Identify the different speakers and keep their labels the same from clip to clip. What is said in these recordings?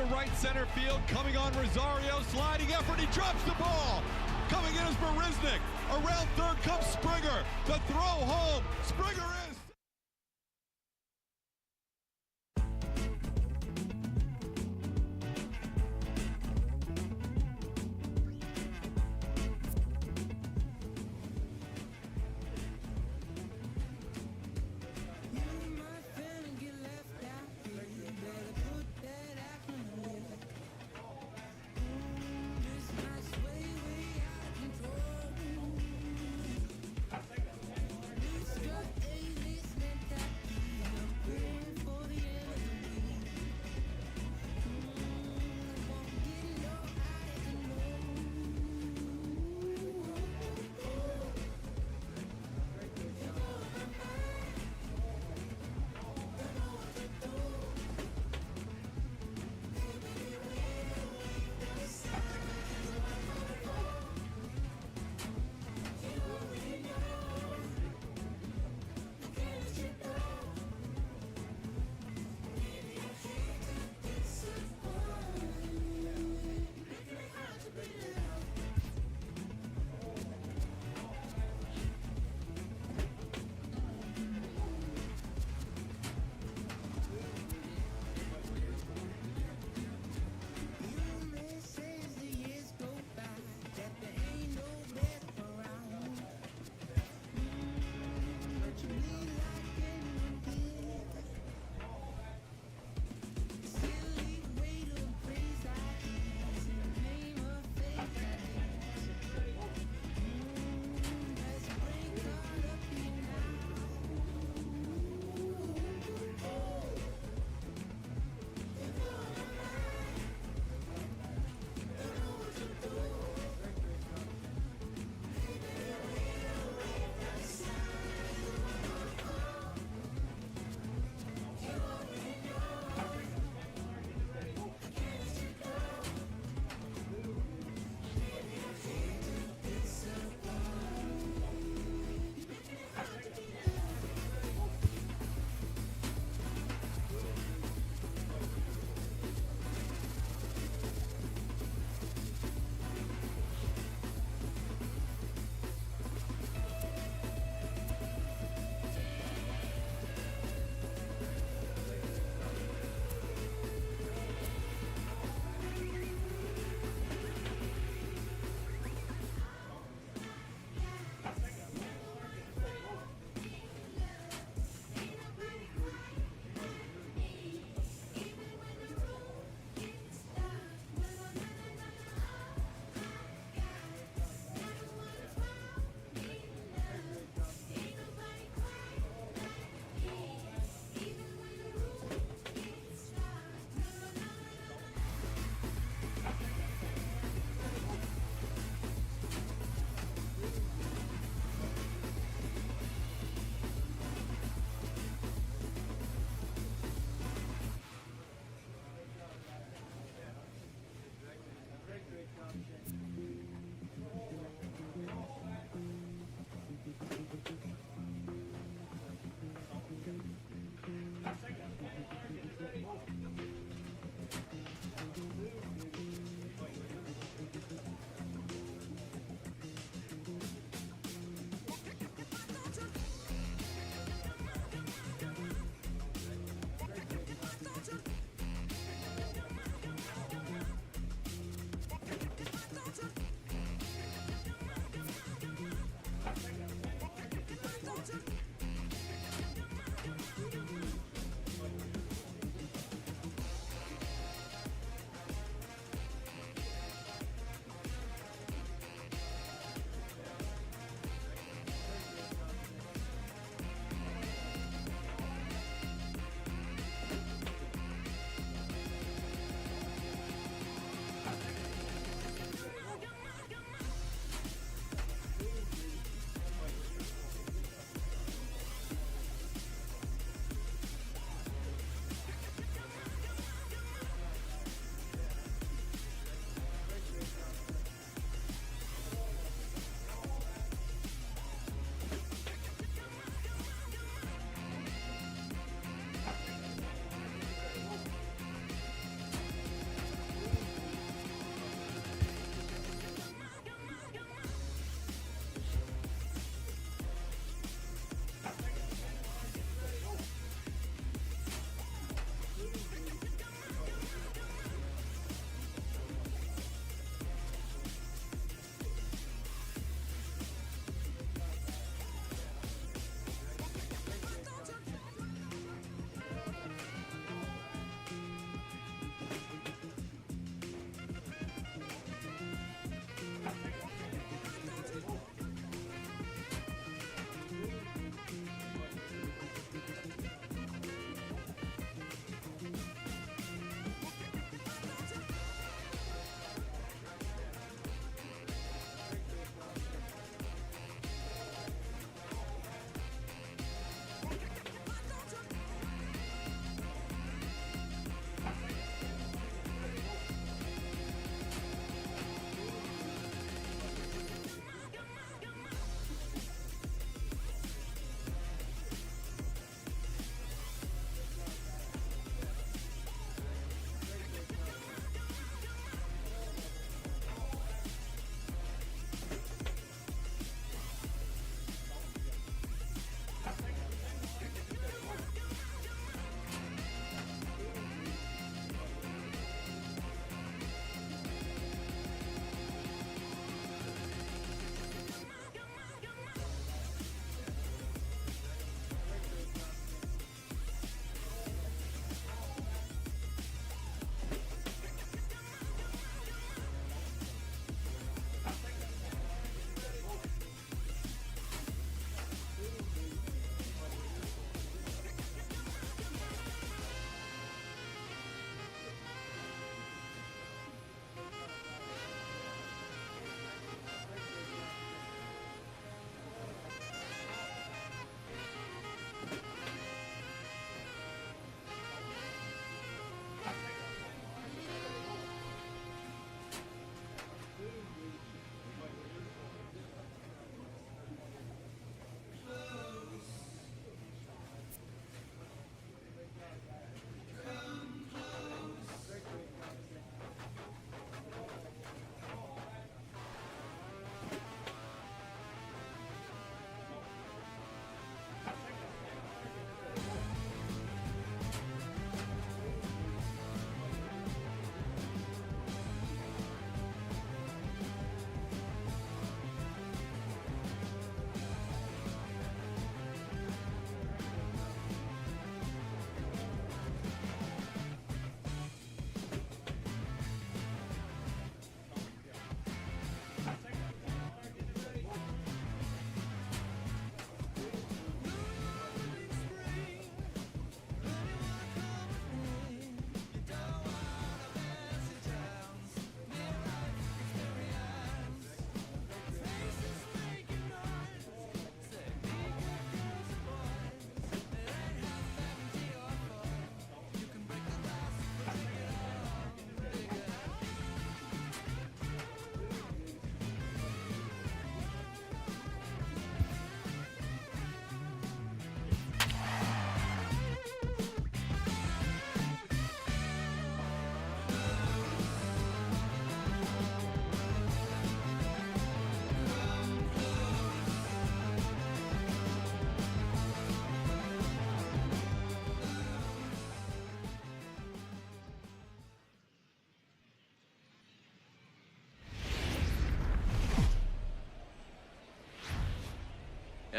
Speaker 1: into right center field. Coming on Rosario, sliding effort. He drops the ball. Coming in is Marisnik. Around third comes Springer. The throw home. Springer is.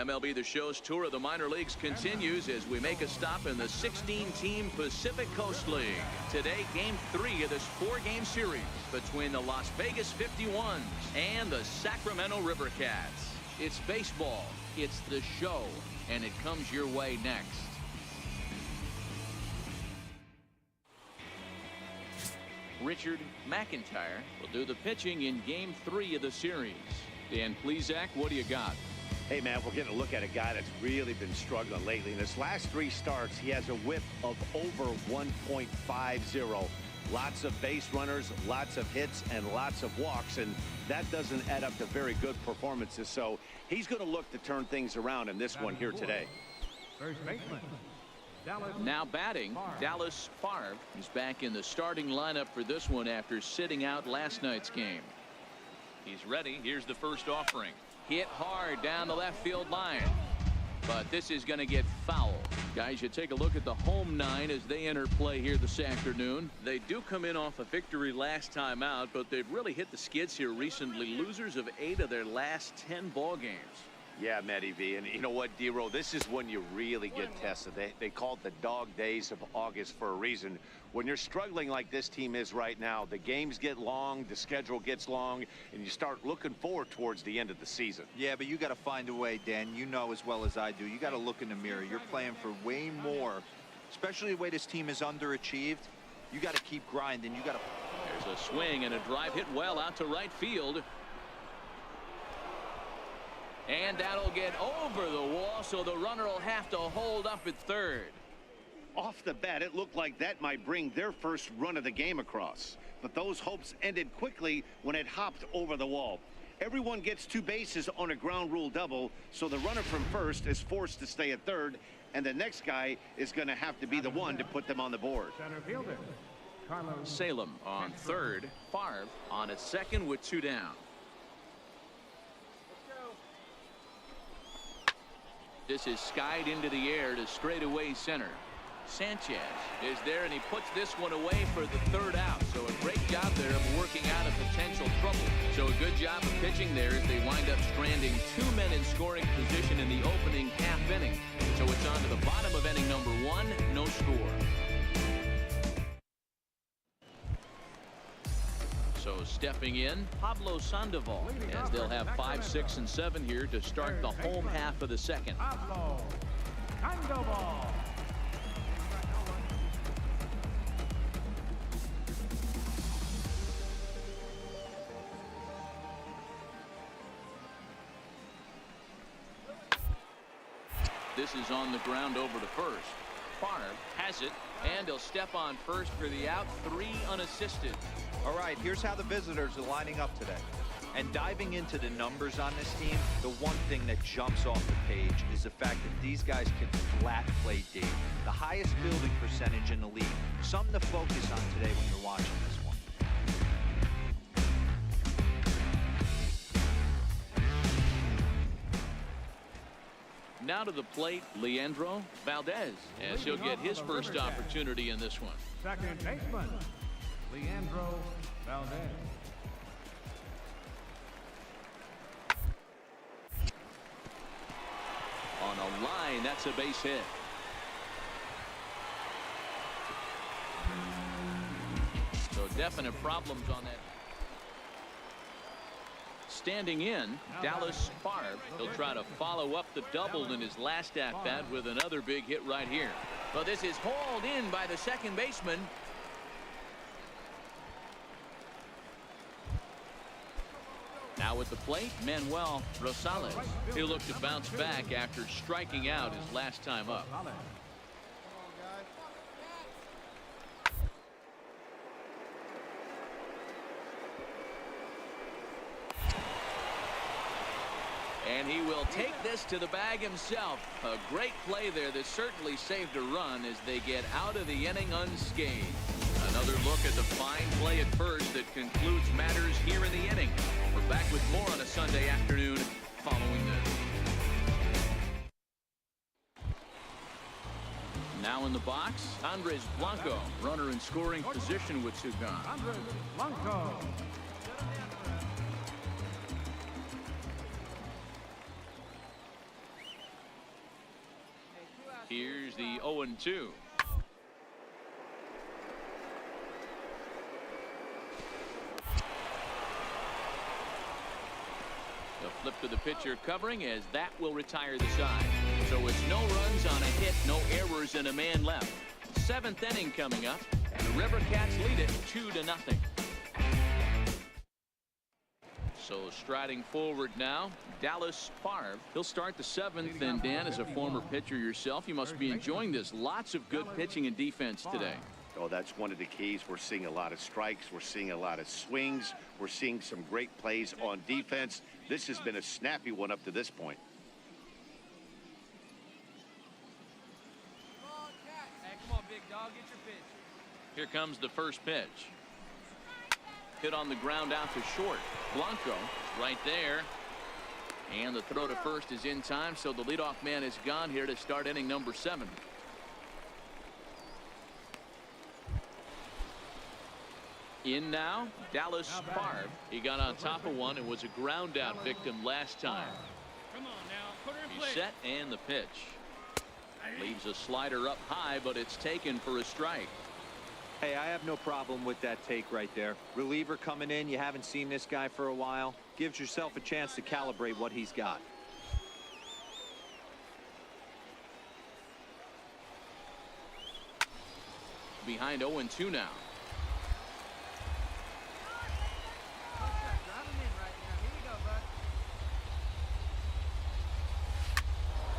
Speaker 2: MLB The Show's tour of the minor leagues continues as we make a stop in the 16-team Pacific Coast League. Today, Game 3 of this 4-game series between the Las Vegas 51s and the Sacramento River Cats. It's baseball, it's the show, and it comes your way next. Richard McIntyre will do the pitching in Game 3 of the series. Dan Plesac, what do you got?
Speaker 3: Hey, man, we're getting a look at a guy that's really been struggling lately. In his last 3 starts, he has a whip of over 1.50. Lots of base runners, lots of hits, and lots of walks, and that doesn't add up to very good performances. So he's going to look to turn things around in this one here today.
Speaker 4: First baseman.
Speaker 2: Now batting, Dallas Favre is back in the starting lineup for this one after sitting out last night's game. He's ready. Here's the first offering. Hit hard down the left field line. But this is going to get foul. Guys, you take a look at the home 9 as they enter play here this afternoon. They do come in off a victory last time out, but they've really hit the skids here recently. Losers of 8 of their last 10 ball games.
Speaker 3: Yeah, Matty V, and you know what, D-Row, this is when you really get tested. They call it the dog days of August for a reason. When you're struggling like this team is right now, the games get long, the schedule gets long, and you start looking forward towards the end of the season.
Speaker 5: Yeah, but you got to find a way, Dan. You know as well as I do. You got to look in the mirror. You're playing for way more, especially the way this team is underachieved. You got to keep grinding. You got to.
Speaker 2: There's a swing and a drive hit well out to right field. And that'll get over the wall, so the runner will have to hold up at third.
Speaker 3: Off the bat, it looked like that might bring their first run of the game across. But those hopes ended quickly when it hopped over the wall. Everyone gets 2 bases on a ground rule double, so the runner from first is forced to stay at third, and the next guy is going to have to be the one to put them on the board.
Speaker 4: Center fielder.
Speaker 2: Salem on third, Favre on at second with 2 down. This is skied into the air to straightaway center. Sanchez is there, and he puts this one away for the 3rd out. So a great job there of working out of potential trouble. So a good job of pitching there as they wind up stranding 2 men in scoring position in the opening half inning. So it's on to the bottom of inning number 1, no score. So stepping in, Pablo Sandoval, as they'll have 5, 6, and 7 here to start the home half of the second.
Speaker 4: Pablo Sandoval.
Speaker 2: This is on the ground over to first. Favre has it, and he'll step on first for the out, 3 unassisted.
Speaker 5: All right, here's how the visitors are lining up today. And diving into the numbers on this team, the one thing that jumps off the page is the fact that these guys can flat play deep. The highest fielding percentage in the league. Something to focus on today when you're watching this one.
Speaker 2: Now to the plate, Leandro Valdez, as he'll get his first opportunity in this one.
Speaker 4: Second baseman, Leandro Valdez.
Speaker 2: On a line, that's a base hit. So definite problems on that. Standing in, Dallas Favre. He'll try to follow up the double in his last at-bat with another big hit right here. Well, this is hauled in by the second baseman. Now at the plate, Manuel Rosales. He'll look to bounce back after striking out his last time up. And he will take this to the bag himself. A great play there that certainly saved a run as they get out of the inning unscathed. Another look at the fine play at first that concludes matters here in the inning. We're back with more on a Sunday afternoon following this. Now in the box, Andres Blanco, runner in scoring position with 2 gone.
Speaker 4: Andres Blanco.
Speaker 2: Here's the 0-2. The flip to the pitcher covering, as that will retire the side. So it's no runs on a hit, no errors, and a man left. 7th inning coming up, and the River Cats lead it 2-0. So striding forward now, Dallas Favre. He'll start the 7th, and Dan, as a former pitcher yourself, you must be enjoying this. Lots of good pitching and defense today.
Speaker 3: Oh, that's one of the keys. We're seeing a lot of strikes. We're seeing a lot of swings. We're seeing some great plays on defense. This has been a snappy one up to this point.
Speaker 6: Hey, come on, big dog, get your pitch.
Speaker 2: Here comes the first pitch. Hit on the ground out to short. Blanco right there. And the throw to first is in time, so the leadoff man is gone here to start inning number 7. In now, Dallas Favre. He got on top of one and was a ground out victim last time.
Speaker 6: Come on now, put her in
Speaker 2: He's set, and the pitch. Leaves a slider up high, but it's taken for a strike.
Speaker 5: Hey, I have no problem with that take right there. Reliever coming in. You haven't seen this guy for a while. Gives yourself a chance to calibrate what he's got.
Speaker 2: Behind 0-2 now.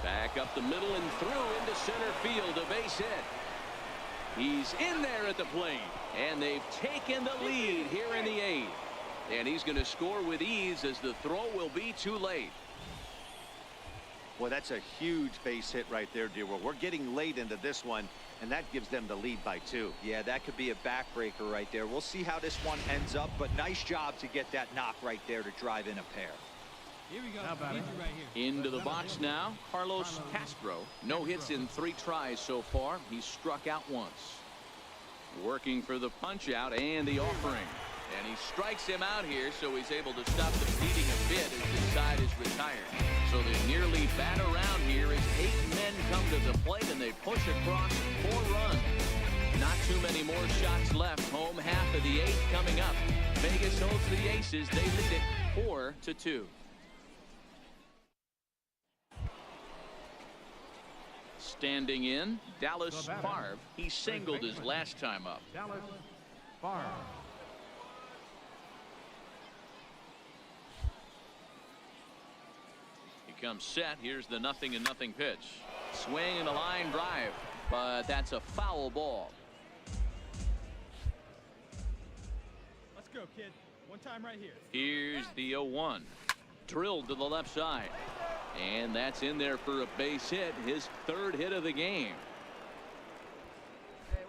Speaker 2: Back up the middle and through into center field. A base hit. He's in there at the plate, and they've taken the lead here in the 8th. And he's going to score with ease, as the throw will be too late.
Speaker 3: Well, that's a huge base hit right there, dear. Well, we're getting late into this one, and that gives them the lead by 2.
Speaker 5: Yeah, that could be a backbreaker right there. We'll see how this one ends up, but nice job to get that knock right there to drive in a pair.
Speaker 6: Here we go.
Speaker 4: Right
Speaker 6: here.
Speaker 2: Into the box now, Carlos Castro. No hits in 3 tries so far. He's struck out once. Working for the punch out and the offering. And he strikes him out here, so he's able to stop the bleeding a bit as the side is retired. So they nearly bat around here as 8 men come to the plate, and they push across 4 runs. Not too many more shots left. Home half of the 8th coming up. Vegas holds the Aces. They lead it 4-2. Standing in, Dallas Favre. He singled his last time up.
Speaker 4: Dallas Favre.
Speaker 2: He comes set. Here's the 0-0 pitch. Swing and a line drive, but that's a foul ball.
Speaker 6: Let's go, kid. One time right here.
Speaker 2: Here's the 0-1. Drilled to the left side. And that's in there for a base hit, his 3rd hit of the game.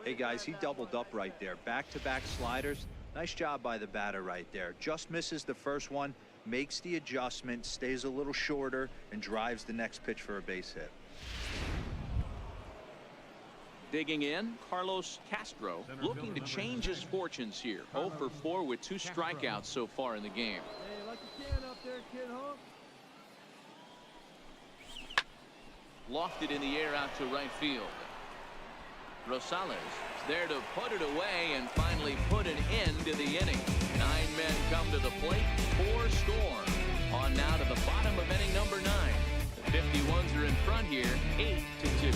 Speaker 5: Hey, guys, he doubled up right there. Back-to-back sliders. Nice job by the batter right there. Just misses the first one, makes the adjustment, stays a little shorter, and drives the next pitch for a base hit.
Speaker 2: Digging in, Carlos Castro, looking to change his fortunes here. 0 for 4 with 2 strikeouts so far in the game.
Speaker 6: Hey, like you can up there, kid, huh?
Speaker 2: Lofted in the air out to right field. Rosales is there to put it away and finally put an end to the inning. 9 men come to the plate, 4 score. On now to the bottom of inning number 9. The 51s are in front here, 8-2.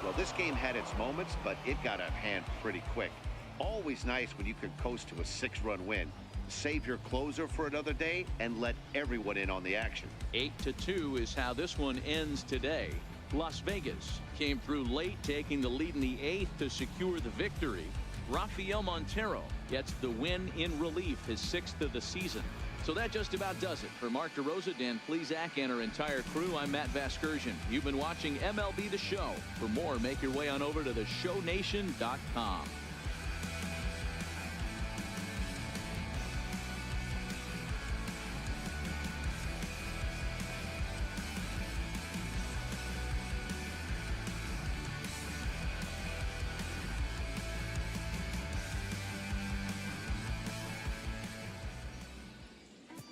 Speaker 3: Well, this game had its moments, but it got out of hand pretty quick. Always nice when you could coast to a 6-run win. Save your closer for another day and let everyone in on the action.
Speaker 2: 8-2 is how this one ends today. Las Vegas came through late, taking the lead in the 8th to secure the victory. Rafael Montero gets the win in relief, his 6th of the season. So that just about does it. For Mark DeRosa, Dan Plesac, and our entire crew, I'm Matt Vasgersian. You've been watching MLB The Show. For more, make your way on over to theshownation.com.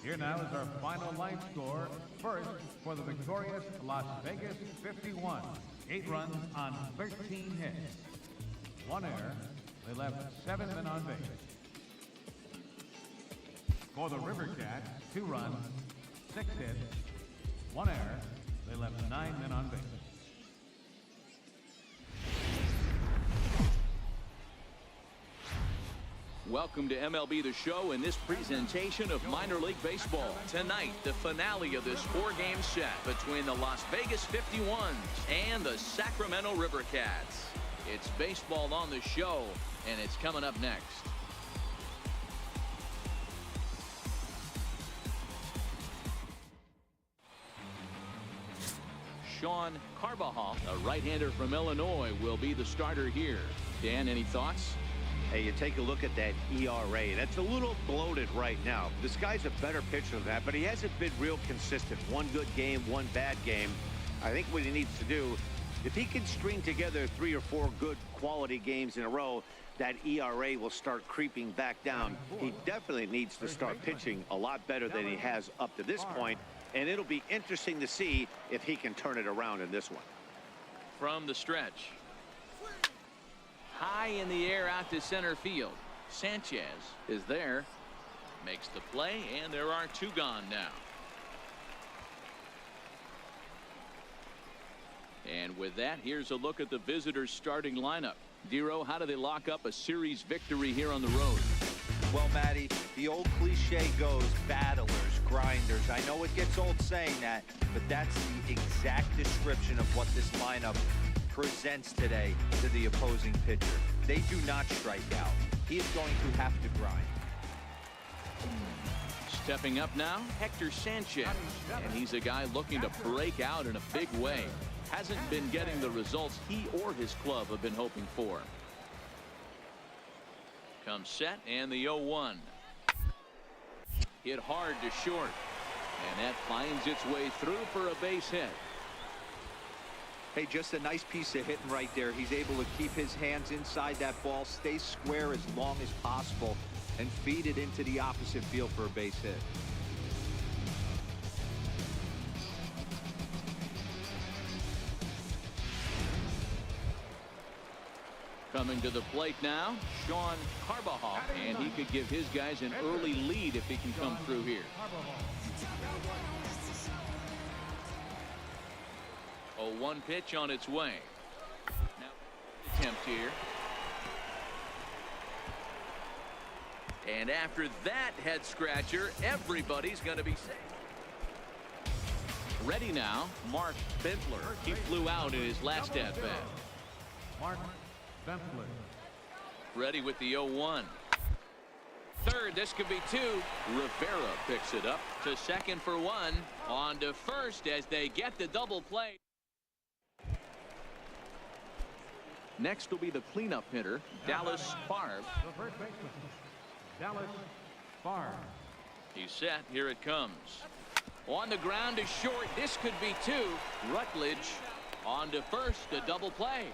Speaker 4: Here now is our final line score. First, for the victorious Las Vegas 51. 8 runs on 13 hits. 1 error. They left 7 men on base. For the River Cats, 2 runs, 6 hits, 1 error. They left 9 men on base.
Speaker 2: Welcome to MLB The Show in this presentation of minor league baseball. Tonight, the finale of this 4-game set between the Las Vegas 51s and the Sacramento River Cats. It's baseball on the show, and it's coming up next. Sean Carbajal, a right-hander from Illinois, will be the starter here. Dan, any thoughts?
Speaker 3: Hey, you take a look at that ERA. That's a little bloated right now. This guy's a better pitcher than that, but he hasn't been real consistent. 1 good game, 1 bad game. I think what he needs to do, if he can string together 3 or 4 good quality games in a row, that ERA will start creeping back down. He definitely needs to start pitching a lot better than he has up to this point, and it'll be interesting to see if he can turn it around in this one.
Speaker 2: From the stretch. High in the air out to center field. Sanchez is there. Makes the play, and there are 2 gone now. And with that, here's a look at the visitors' starting lineup. Dero, how do they lock up a series victory here on the road?
Speaker 5: Well, Matty, the old cliche goes, battlers, grinders. I know it gets old saying that, but that's the exact description of what this lineup presents today to the opposing pitcher. They do not strike out. He is going to have to grind.
Speaker 2: Stepping up now, Hector Sanchez. And he's a guy looking to break out in a big way. Hasn't been getting the results he or his club have been hoping for. Comes set, and the 0-1. Hit hard to short. And that finds its way through for a base hit.
Speaker 5: Hey, just a nice piece of hitting right there. He's able to keep his hands inside that ball, stay square as long as possible, and feed it into the opposite field for a base hit.
Speaker 2: Coming to the plate now, Sean Carbajal, and he could give his guys an early lead if he can come through here. 0-1 pitch on its way. Now, attempt here. And after that head scratcher, everybody's going to be safe. Ready now, Mark Bentler. He flew out in his last at bat.
Speaker 4: Mark Bentler.
Speaker 2: Ready with the 0-1. Third, this could be 2. Rivera picks it up to second for 1. On to first as they get the double play. Next will be the cleanup hitter, Dallas Favre.
Speaker 4: The first baseman, Dallas Favre.
Speaker 2: He's set. Here it comes. On the ground to short. This could be 2. Rutledge on to first. A double play.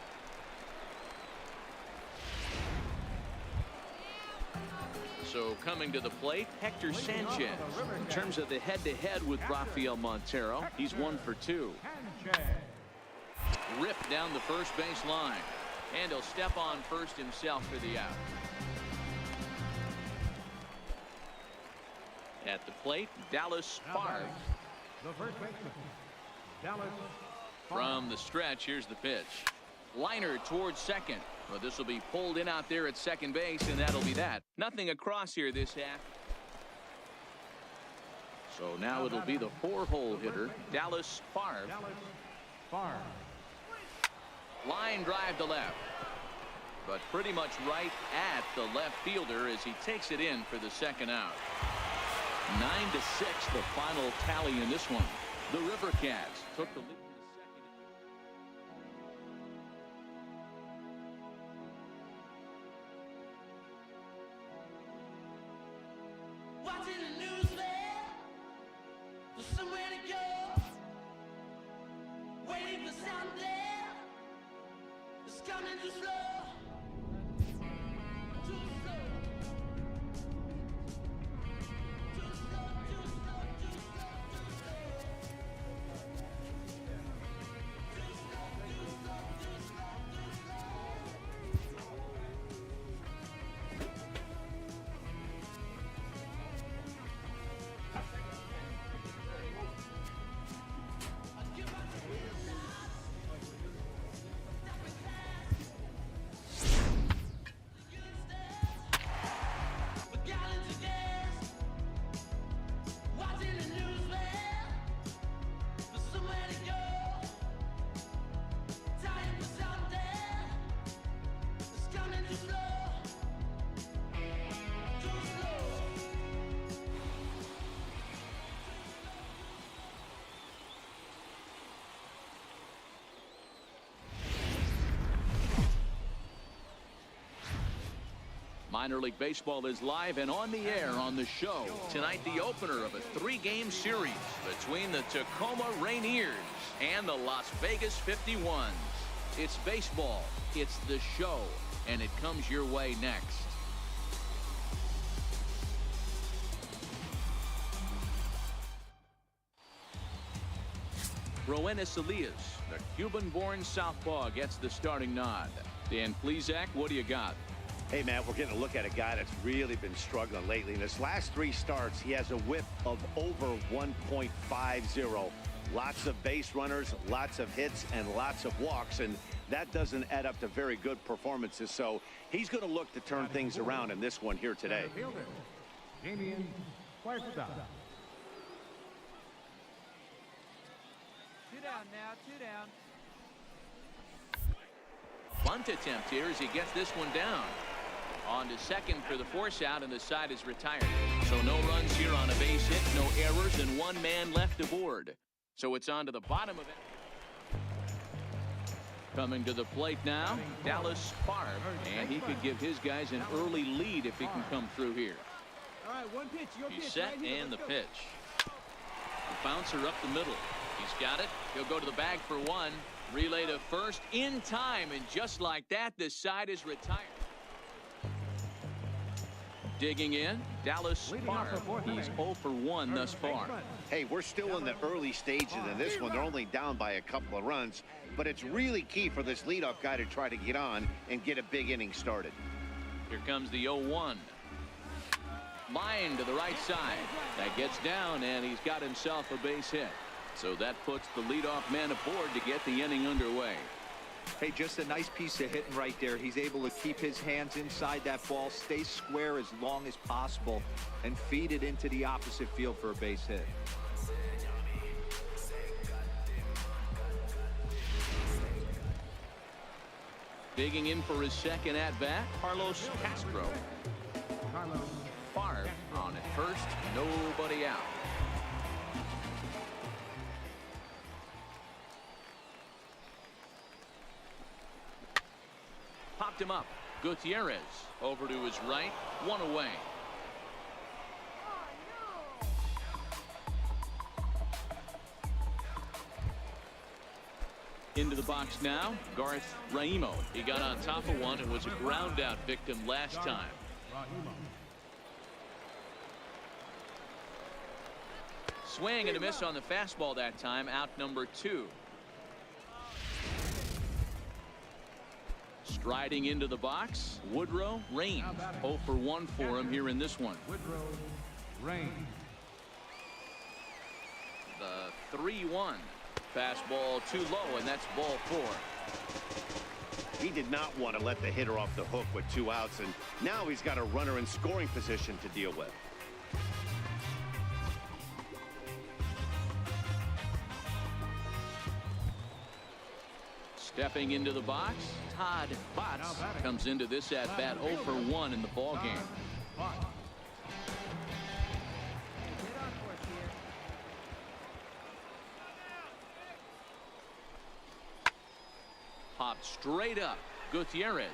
Speaker 2: So coming to the plate, Hector Sanchez. In terms of the head-to-head with Rafael Montero, he's 1 for 2. Ripped down the first base line. And he'll step on first himself for the out. At the plate, Dallas Favre.
Speaker 4: The first baseman, Dallas Favre.
Speaker 2: From the stretch, here's the pitch. Liner towards second. Well, this will be pulled in out there at second base, and that'll be that. Nothing across here this half. So now it'll be the 4-hole hitter, Dallas Favre.
Speaker 4: Dallas Favre.
Speaker 2: Line drive to left. But pretty much right at the left fielder as he takes it in for the second out. 9-6, the final tally in this one. The River Cats took the lead.
Speaker 7: Watching the news there, there's somewhere to go. Waiting for something that's coming too slow. Too slow. Too slow, too slow.
Speaker 2: Minor League Baseball is live and on the air on the show. Tonight, the opener of a 3-game series between the Tacoma Rainiers and the Las Vegas 51s. It's baseball, it's the show, and it comes your way next. Roenis Elias, the Cuban-born southpaw, gets the starting nod. Dan Plesac, what do you got?
Speaker 3: Hey, Matt, we're getting a look at a guy that's really been struggling lately. In his last 3 starts, he has a whip of over 1.50. Lots of base runners, lots of hits, and lots of walks, and that doesn't add up to very good performances. So he's going to look to turn things around in this one here today.
Speaker 4: Damian Cuesta.
Speaker 7: 2 down now, 2 down.
Speaker 2: Bunt attempt here as he gets this one down. On to second for the force out, and the side is retired. So no runs here on a base hit, no errors, and 1 man left aboard. So it's on to the bottom of it. Coming to the plate now, Dallas Favre, and he could give his guys an early lead if he can come through here.
Speaker 6: All right, 1 pitch. Your
Speaker 2: He's
Speaker 6: pitch.
Speaker 2: set,
Speaker 6: Right here.
Speaker 2: and the
Speaker 6: Let's go.
Speaker 2: pitch. The bouncer up the middle. He's got it. He'll go to the bag for 1. Relay to first in time, and just like that, the side is retired. Digging in, Dallas Favre. He's 0 for 1 thus far.
Speaker 3: Hey, we're still in the early stages in this one. They're only down by a couple of runs, but it's really key for this leadoff guy to try to get on and get a big inning started.
Speaker 2: Here comes the 0-1. Line to the right side. That gets down, and he's got himself a base hit. So that puts the leadoff man aboard to get the inning underway.
Speaker 5: Hey, just a nice piece of hitting right there. He's able to keep his hands inside that ball, stay square as long as possible, and feed it into the opposite field for a base hit.
Speaker 2: Digging in for his second at-bat, Carlos Castro. Favre on at first, nobody out. Popped him up. Gutierrez over to his right, 1 away. Into the box now, Garth Raimo. He got on top of one and was a ground out victim last time. Swing and a miss on the fastball that time, out number 2. Striding into the box, Woodrow Raines. 0 for 1 for him here in this one.
Speaker 4: Woodrow Raines.
Speaker 2: The 3-1. Fastball too low, and that's ball 4.
Speaker 3: He did not want to let the hitter off the hook with 2 outs, and now he's got a runner in scoring position to deal with.
Speaker 2: Stepping into the box, Todd Botts comes into this at-bat 0 for 1 in the ball game.
Speaker 7: Get on for it here.
Speaker 2: Popped straight up. Gutierrez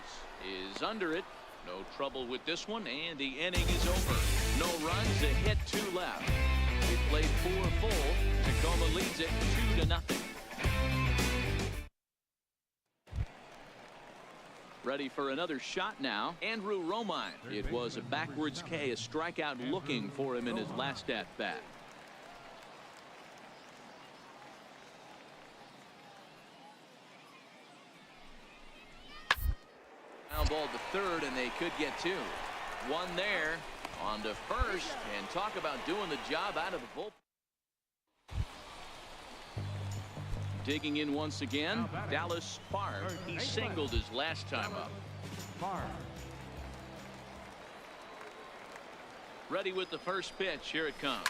Speaker 2: is under it. No trouble with this one, and the inning is over. No runs, a hit, 2 left. He played 4 full. Tacoma leads it 2-0. Ready for another shot now. Andrew Romine. It was a backwards K, a strikeout looking for him in his last at-bat. Now ball to third, and they could get 2. 1 there, on to first, and talk about doing the job out of the bullpen. Digging in once again, Dallas Favre. He singled his last time up. Ready with the first pitch. Here it comes.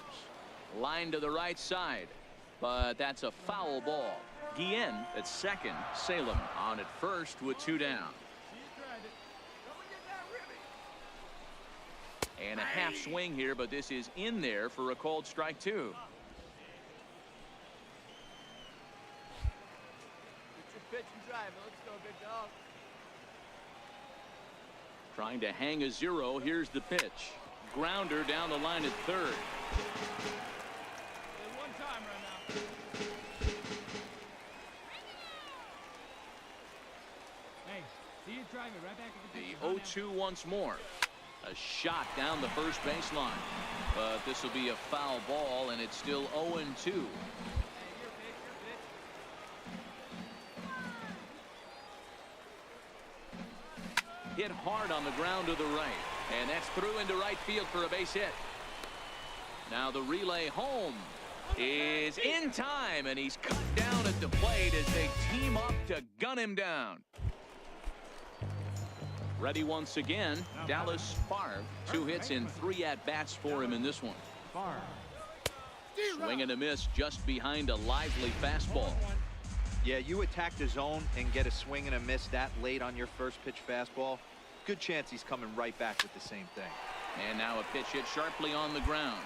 Speaker 2: Line to the right side, but that's a foul ball. Guillen at second. Salem on at first with 2 down. And a half swing here, but this is in there for a called strike 2.
Speaker 7: Pitch and drive. Let's go, big dog.
Speaker 2: Trying to hang a zero. Here's the pitch. Grounder down the line at third.
Speaker 6: One time right now. Hey, see you drive it right back at the
Speaker 2: The 0-2 once more. A shot down the first baseline. But this will be a foul ball, and it's still 0-2. Hit hard on the ground to the right, and that's through into right field for a base hit. Now the relay home is in time, and he's cut down at the plate as they team up to gun him down. Ready once again, Dallas Favre. 2 hits and 3 at-bats for him in this one. Swing and a miss just behind a lively fastball.
Speaker 5: Yeah, you attack the zone and get a swing and a miss that late on your first pitch fastball. Good chance he's coming right back with the same thing.
Speaker 2: And now a pitch hit sharply on the ground.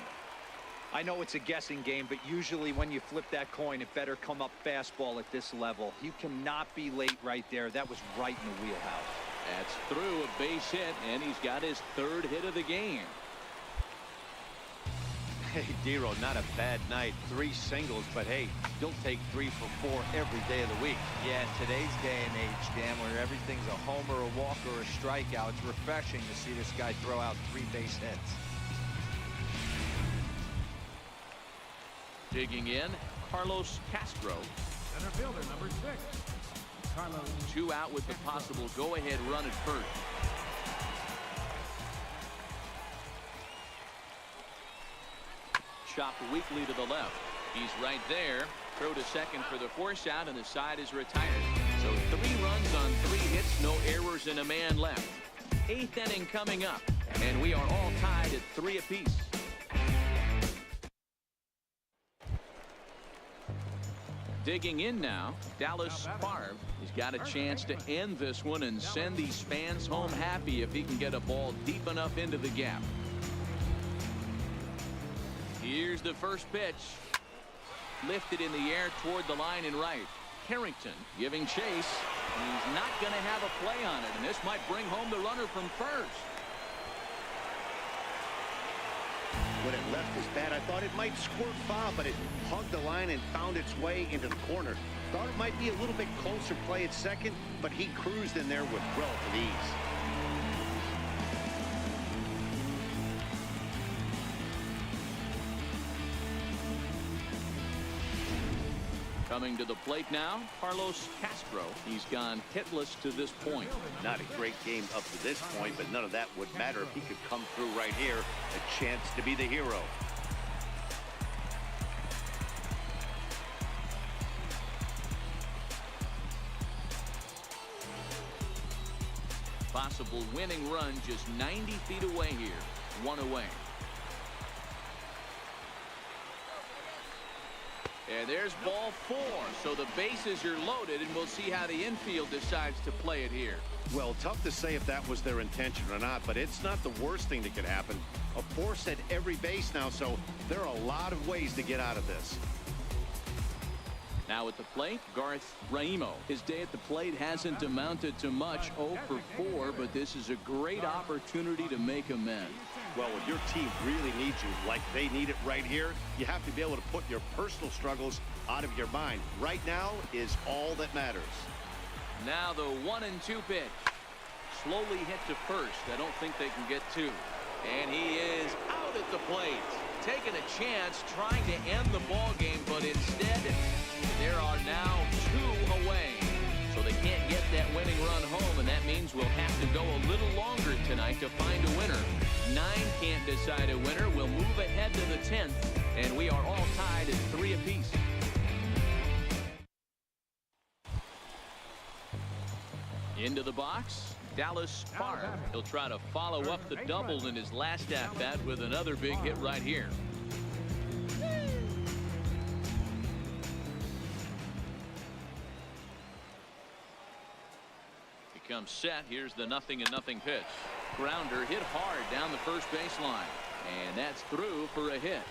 Speaker 5: I know it's a guessing game, but usually when you flip that coin, it better come up fastball at this level. You cannot be late right there. That was right in the wheelhouse.
Speaker 2: That's through, a base hit, and he's got his 3rd hit of the game.
Speaker 3: Hey, Dero, not a bad night. 3 singles, but hey, you'll take 3 for 4 every day of the week.
Speaker 5: Yeah, in today's day and age, Dan, where everything's a homer, a walk, or a strikeout, it's refreshing to see this guy throw out 3 base hits.
Speaker 2: Digging in, Carlos Castro.
Speaker 4: Center fielder, number 6. Carlos.
Speaker 2: 2 out with the possible go-ahead run at first. Chopped weakly to the left. He's right there. Throw to second for the force out, and the side is retired. So 3 runs on 3 hits, no errors, and a man left. 8th inning coming up, and we are all tied at 3 apiece. Digging in now, Dallas Favre. He's got a chance to end this one and send these fans home happy if he can get a ball deep enough into the gap. Here's the first pitch. Lifted in the air toward the line and right. Harrington giving chase. He's not going to have a play on it, and this might bring home the runner from first.
Speaker 3: When it left his bat, I thought it might squirt foul, but it hugged the line and found its way into the corner. Thought it might be a little bit closer play at second, but he cruised in there with relative ease.
Speaker 2: Coming to the plate now, Carlos Castro. He's gone hitless to this point.
Speaker 3: Not a great game up to this point, but none of that would matter if he could come through right here. A chance to be the hero.
Speaker 2: Possible winning run just 90 feet away here. 1 away. And there's ball 4. So the bases are loaded, and we'll see how the infield decides to play it here.
Speaker 3: Well, tough to say if that was their intention or not, but it's not the worst thing that could happen. A force at every base now, so there are a lot of ways to get out of this.
Speaker 2: Now at the plate, Garth Raimo. His day at the plate hasn't amounted to much. 0 for 4, but this is a great opportunity to make amends.
Speaker 3: Well, when your team really needs you like they need it right here, you have to be able to put your personal struggles out of your mind. Right now is all that matters.
Speaker 2: Now the 1-2 pitch. Slowly hit to first. I don't think they can get 2. And he is out at the plate. Taking a chance, trying to end the ball game, but instead there are now 2 away. So they can't get that winning run home, and that means we'll have to go a little longer tonight to find a winner. 9 can't decide a winner. We'll move ahead to the 10th, and we are all tied at 3 apiece. Into the box, Dallas Favre. He'll try to follow up the double in his last at-bat with another big hit right here. Becomes set. Here's the 0-0 pitch. Grounder hit hard down the first baseline, and that's through for a hit.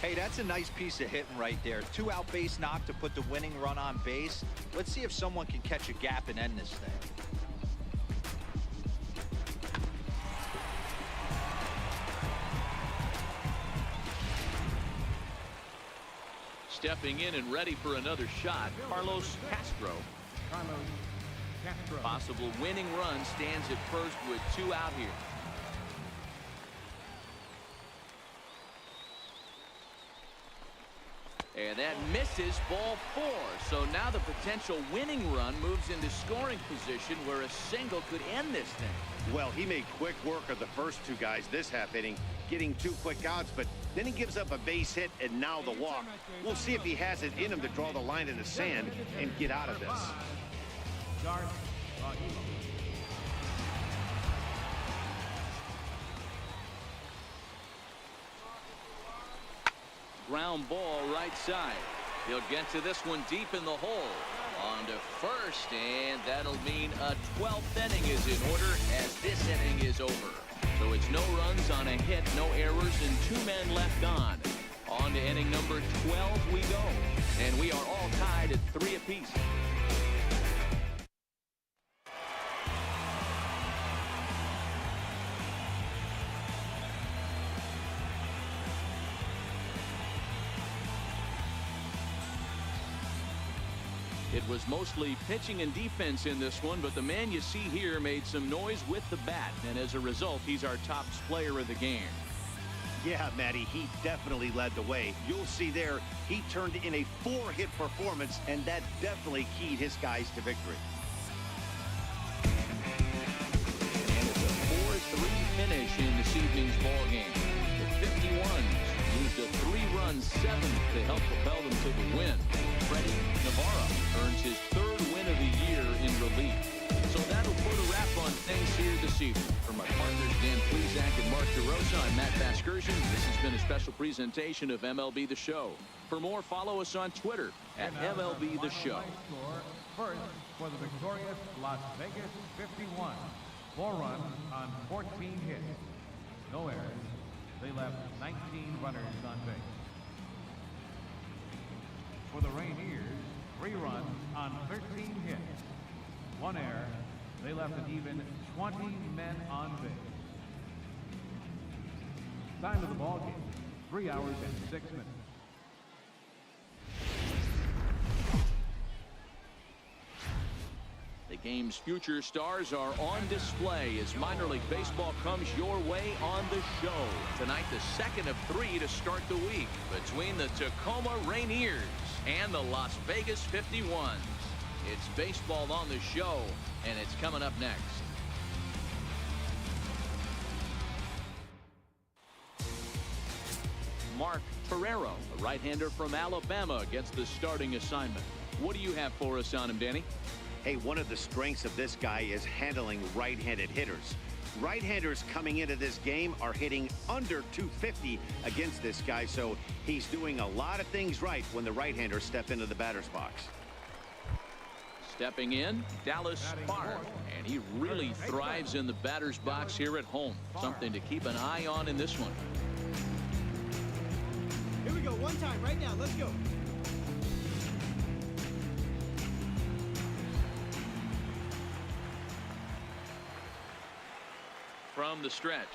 Speaker 5: Hey, that's a nice piece of hitting right there. 2-out base knock to put the winning run on base. Let's see if someone can catch a gap and end this thing.
Speaker 2: Stepping in and ready for another shot, Carlos Castro. Possible winning run stands at first with 2 out here. And that misses, ball 4. So now the potential winning run moves into scoring position where a single could end this thing.
Speaker 3: Well, he made quick work of the first 2 guys this half inning, getting 2 quick outs, but then he gives up a base hit and now the walk. We'll see if he has it in him to draw the line in the sand and get out of this.
Speaker 2: Ground ball right side. He'll get to this one deep in the hole. On to first, and that'll mean a 12th inning is in order as this inning is over. So it's no runs on a hit, no errors, and 2 men left on. On to inning number 12 we go. And we are all tied at 3 apiece. It was mostly pitching and defense in this one, but the man you see here made some noise with the bat, and as a result, he's our top player of the game.
Speaker 3: Yeah, Matty, he definitely led the way. You'll see there, he turned in a 4-hit performance, and that definitely keyed his guys to victory.
Speaker 2: And it's a 4-3 finish in this evening's ball game. The 51s used a 3-run 7th to help propel them to the win. Freddie Navarro earns his 3rd win of the year in relief. So that'll put a wrap on things here this evening. For my partners Dan Plesac and Mark DeRosa, I'm Matt Vasgersian. This has been a special presentation of MLB The Show. For more, follow us on Twitter at MLB The Show.
Speaker 4: First for the victorious Las Vegas 51. 4 runs on 14 hits. No errors. They left 19 runners on base. For the Rainiers, 3 runs on 13 hits. 1 error. They left an even 20 men on base. Time of the ball game, 3 hours and 6 minutes.
Speaker 2: The game's future stars are on display as minor league baseball comes your way on the show. Tonight, the 2nd of 3 to start the week between the Tacoma Rainiers and the Las Vegas 51s. It's baseball on the show, and it's coming up next. Mark Torero, a right-hander from Alabama, gets the starting assignment. What do you have for us on him, Danny?
Speaker 3: Hey, one of the strengths of this guy is handling right-handed hitters. Right-handers coming into this game are hitting under 250 against this guy, so he's doing a lot of things right when the right-handers step into the batter's box.
Speaker 2: Stepping in, Dallas Spark, and he really thrives in the batter's box here at home. Something to keep an eye on in this one.
Speaker 6: Here we go, one time, right now, let's go.
Speaker 2: From the stretch.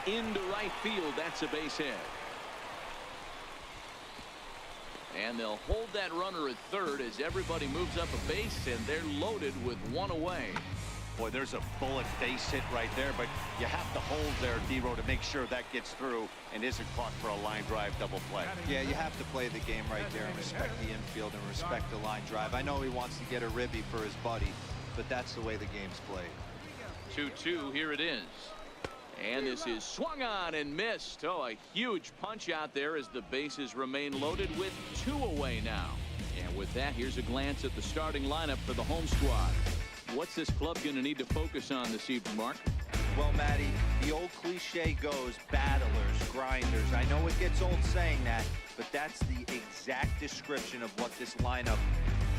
Speaker 2: Into right field, that's a base hit. And they'll hold that runner at third as everybody moves up a base, and they're loaded with 1 away.
Speaker 3: Boy, there's a bullet base hit right there, but you have to hold there, D-Row, to make sure that gets through and isn't caught for a line drive double play.
Speaker 5: Yeah, you have to play the game right there and respect the infield and respect the line drive. I know he wants to get a ribby for his buddy, but that's the way the game's played.
Speaker 2: 2-2, here it is. And this is swung on and missed. Oh, a huge punch out there as the bases remain loaded with 2 away now. And with that, here's a glance at the starting lineup for the home squad. What's this club going to need to focus on this evening, Mark?
Speaker 5: Well, Matty, the old cliche goes battlers, grinders. I know it gets old saying that, but that's the exact description of what this lineup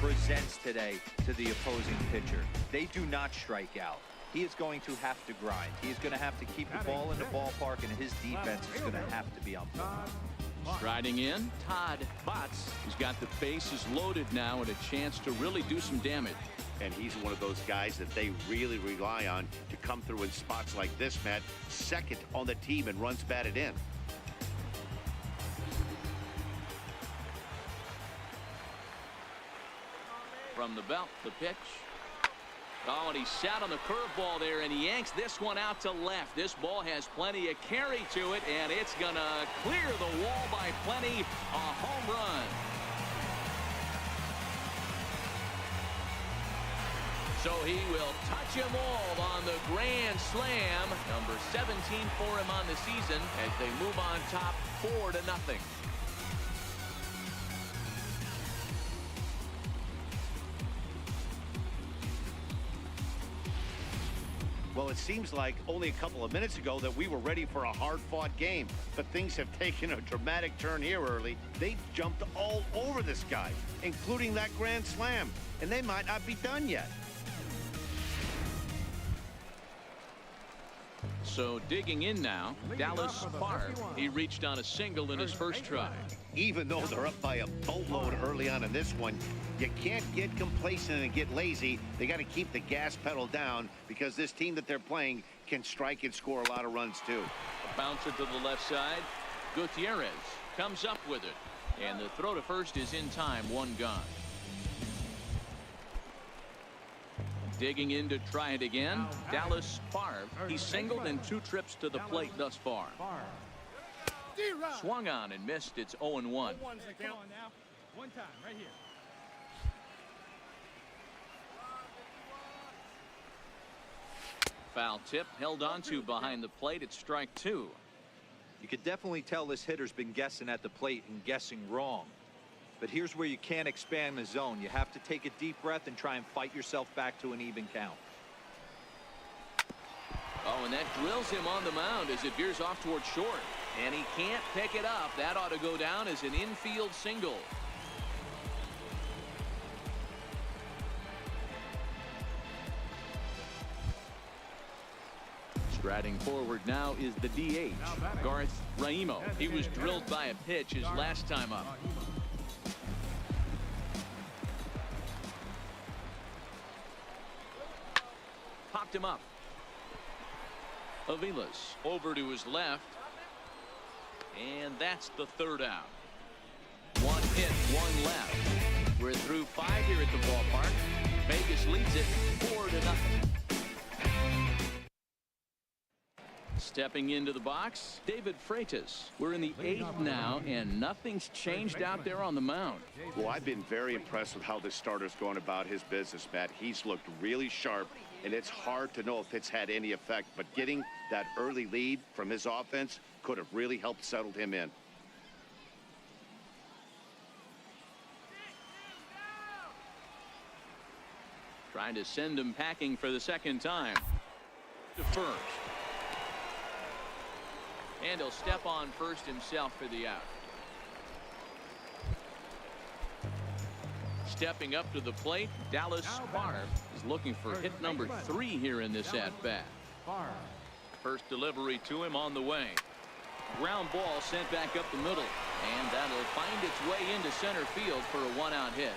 Speaker 5: presents today to the opposing pitcher. They do not strike out. he is going to have to grind. He is going to have to keep the ball in the ballpark, and his defense is going to have to be on point.
Speaker 2: Striding in, Todd Botts, who's got the bases loaded now and a chance to really do some damage.
Speaker 3: And he's one of those guys that they really rely on to come through in spots like this, Matt. Second on the team and runs batted in.
Speaker 2: From the belt, the pitch. Oh, and he sat on the curveball there, and he yanks this one out to left. This ball has plenty of carry to it, and it's going to clear the wall by plenty. A home run. So he will touch them all on the grand slam. Number 17 for him on the season as they move on top 4-0.
Speaker 3: Well, it seems like only a couple of minutes ago that we were ready for a hard-fought game, but things have taken a dramatic turn here early. They jumped all over this guy, including that grand slam, and they might not be done yet.
Speaker 2: So digging in now, Dallas Favre. He reached on a single in his first try.
Speaker 3: Even though they're up by a boatload early on in this one, you can't get complacent and get lazy. They got to keep the gas pedal down because this team that they're playing can strike and score a lot of runs too.
Speaker 2: A bouncer to the left side. Gutierrez comes up with it. And the throw to first is in time. One gone. Digging in to try it again. Dallas Favre. He's singled in 2 trips to the plate thus far. Swung on and missed. It's 0-1.
Speaker 6: Come on now. One time, right here.
Speaker 2: Foul tip held on to behind the plate. It's strike 2.
Speaker 5: You could definitely tell this hitter's been guessing at the plate and guessing wrong. But here's where you can't expand the zone. You have to take a deep breath and try and fight yourself back to an even count.
Speaker 2: Oh, and that drills him on the mound as it veers off towards short. And he can't pick it up. That ought to go down as an infield single. Striding forward now is the DH, Garth Raimo. He was drilled by a pitch his last time up. Popped him up. Avilas over to his left. And that's the 3rd out. 1 hit, 1 left. We're through 5 here at the ballpark. Vegas leads it 4-0. Stepping into the box, David Freitas. We're in the 8th now, and nothing's changed out there on the mound.
Speaker 3: Well, I've been very impressed with how this starter's going about his business, Matt. He's looked really sharp, and it's hard to know if it's had any effect, but getting that early lead from his offense could have really helped settle him in.
Speaker 2: Trying to send him packing for the 2nd time. To first. And he'll step on first himself for the out. Stepping up to the plate, Dallas Favre is looking for hit number 3 here in this at-bat. First delivery to him on the way. Ground ball sent back up the middle, and that'll find its way into center field for a 1-out hit.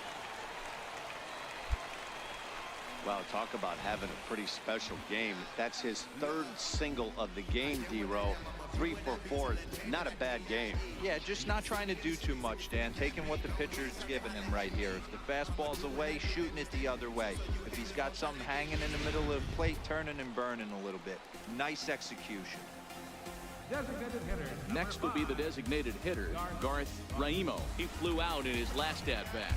Speaker 3: Wow, talk about having a pretty special game. That's his 3rd single of the game, D-Row. 3 for 4, not a bad game.
Speaker 5: Yeah, just not trying to do too much, Dan. Taking what the pitcher's giving him right here. If the fastball's away, shooting it the other way. If he's got something hanging in the middle of the plate, turning and burning a little bit. Nice execution.
Speaker 2: Next will be the designated hitter, Garth Raimo. He flew out in his last at-bat.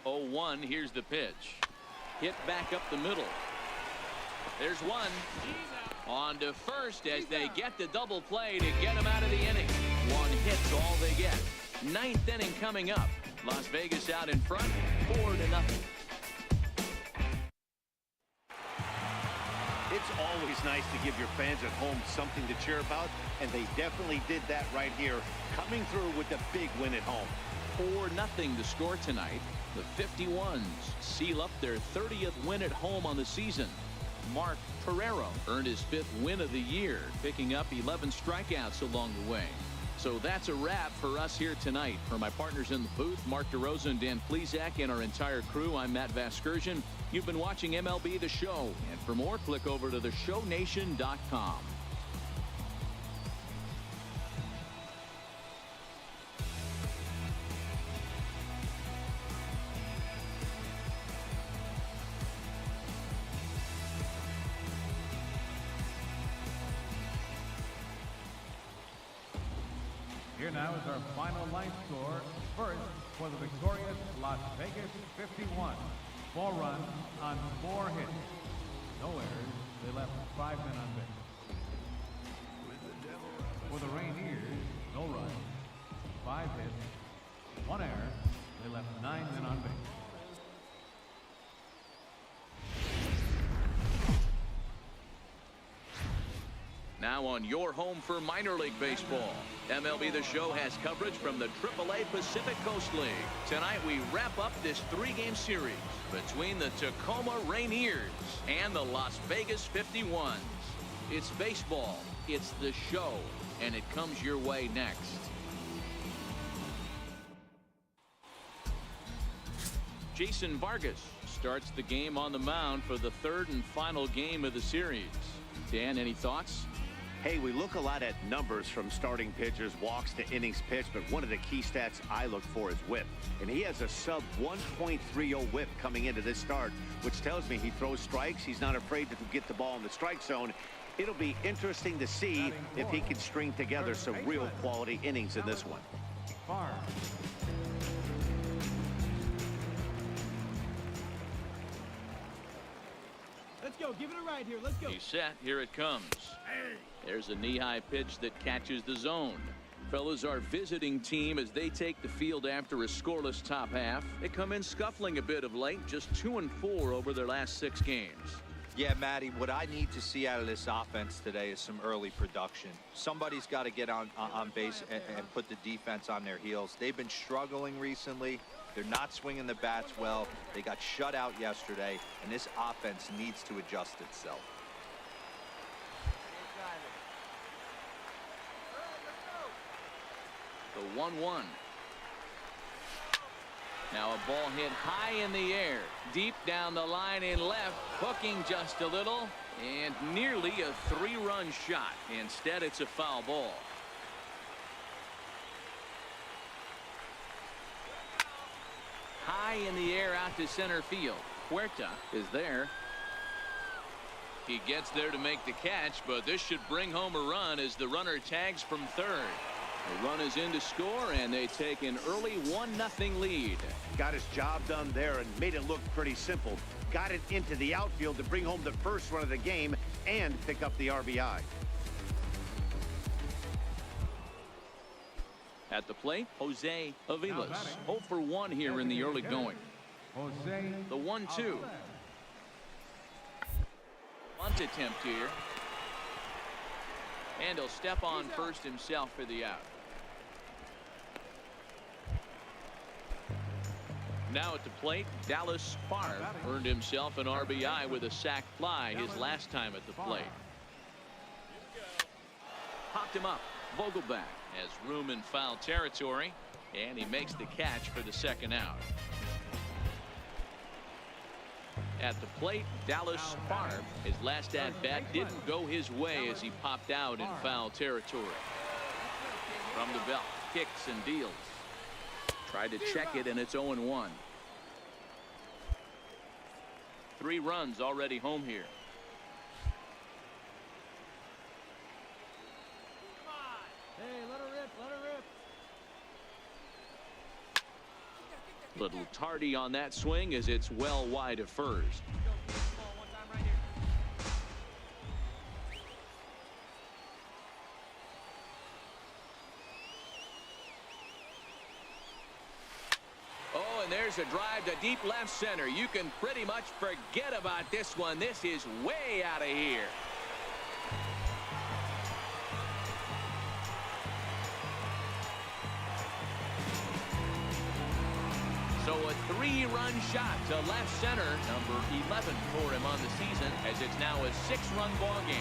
Speaker 2: 0-1, here's the pitch. Hit back up the middle. There's one. On to first as they get the double play to get him out of the inning. 1 hit's all they get. 9th inning coming up. Las Vegas out in front, 4-0.
Speaker 3: It's always nice to give your fans at home something to cheer about, and they definitely did that right here, coming through with the big win at home.
Speaker 2: 4-0 the score tonight. The 51s seal up their 30th win at home on the season. Mark Pereiro earned his 5th win of the year, picking up 11 strikeouts along the way. So that's a wrap for us here tonight. For my partners in the booth, Mark DeRosa and Dan Plesac, and our entire crew, I'm Matt Vasgersian. You've been watching MLB The Show. And for more, click over to theshownation.com.
Speaker 4: Here now is our final line score. First, for the victorious Las Vegas 51. 4 runs on 4 hits. No errors. They left 5 men on base. For the Rainiers, no runs, 5 hits, 1 error. They left 9 men on base.
Speaker 2: Now on your home for minor league baseball, MLB The Show has coverage from the AAA Pacific Coast League. Tonight we wrap up this 3-game series between the Tacoma Rainiers and the Las Vegas 51s. It's baseball, it's the show, and it comes your way next. Jason Vargas starts the game on the mound for the 3rd and final game of the series. Dan, any thoughts?
Speaker 3: Hey, we look a lot at numbers from starting pitchers, walks to innings pitched, but one of the key stats I look for is whip. And he has a sub 1.30 whip coming into this start, which tells me he throws strikes. He's not afraid to get the ball in the strike zone. It'll be interesting to see if he can string together some real quality innings in this one.
Speaker 6: Let's go. Give it a ride here. Let's go.
Speaker 2: He's set. Here it comes. There's a knee-high pitch that catches the zone. Fellas, our visiting team, as they take the field after a scoreless top half, they come in scuffling a bit of late, just 2-4 over their last 6 games.
Speaker 5: Yeah, Matty, what I need to see out of this offense today is some early production. Somebody's got to get on base and put the defense on their heels. They've been struggling recently. They're not swinging the bats well. They got shut out yesterday, and this offense needs to adjust itself.
Speaker 2: The 1-1. Now a ball hit high in the air, deep down the line in left, hooking just a little, and nearly a 3-run shot. Instead, it's a foul ball. High in the air out to center field. Huerta is there. He gets there to make the catch, but this should bring home a run as the runner tags from third. The run is in to score, and they take an early 1-0 lead.
Speaker 3: Got his job done there and made it look pretty simple. Got it into the outfield to bring home the first run of the game and pick up the RBI.
Speaker 2: At the plate, Jose Aviles. 0 for 1 here in the early going. The 1-2. Bunt attempt here. And he'll step on first himself for the out. Now at the plate, Dallas Favre earned himself an RBI with a sac fly his last time at the plate. Popped him up. Vogelback has room in foul territory, and he makes the catch for the second out. At the plate, Dallas Favre, his last at-bat didn't go his way as he popped out in foul territory. From the belt, kicks and deals. Tried to check it, and it's 0-1. 3 runs already home here.
Speaker 6: Hey, let her rip. Let her rip.
Speaker 2: Little tardy on that swing as it's well wide of first. Oh, and there's a drive to deep left center. You can pretty much forget about this one. This is way out of here. So a 3-run shot to left center, number 11 for him on the season, as it's now a 6-run ball game.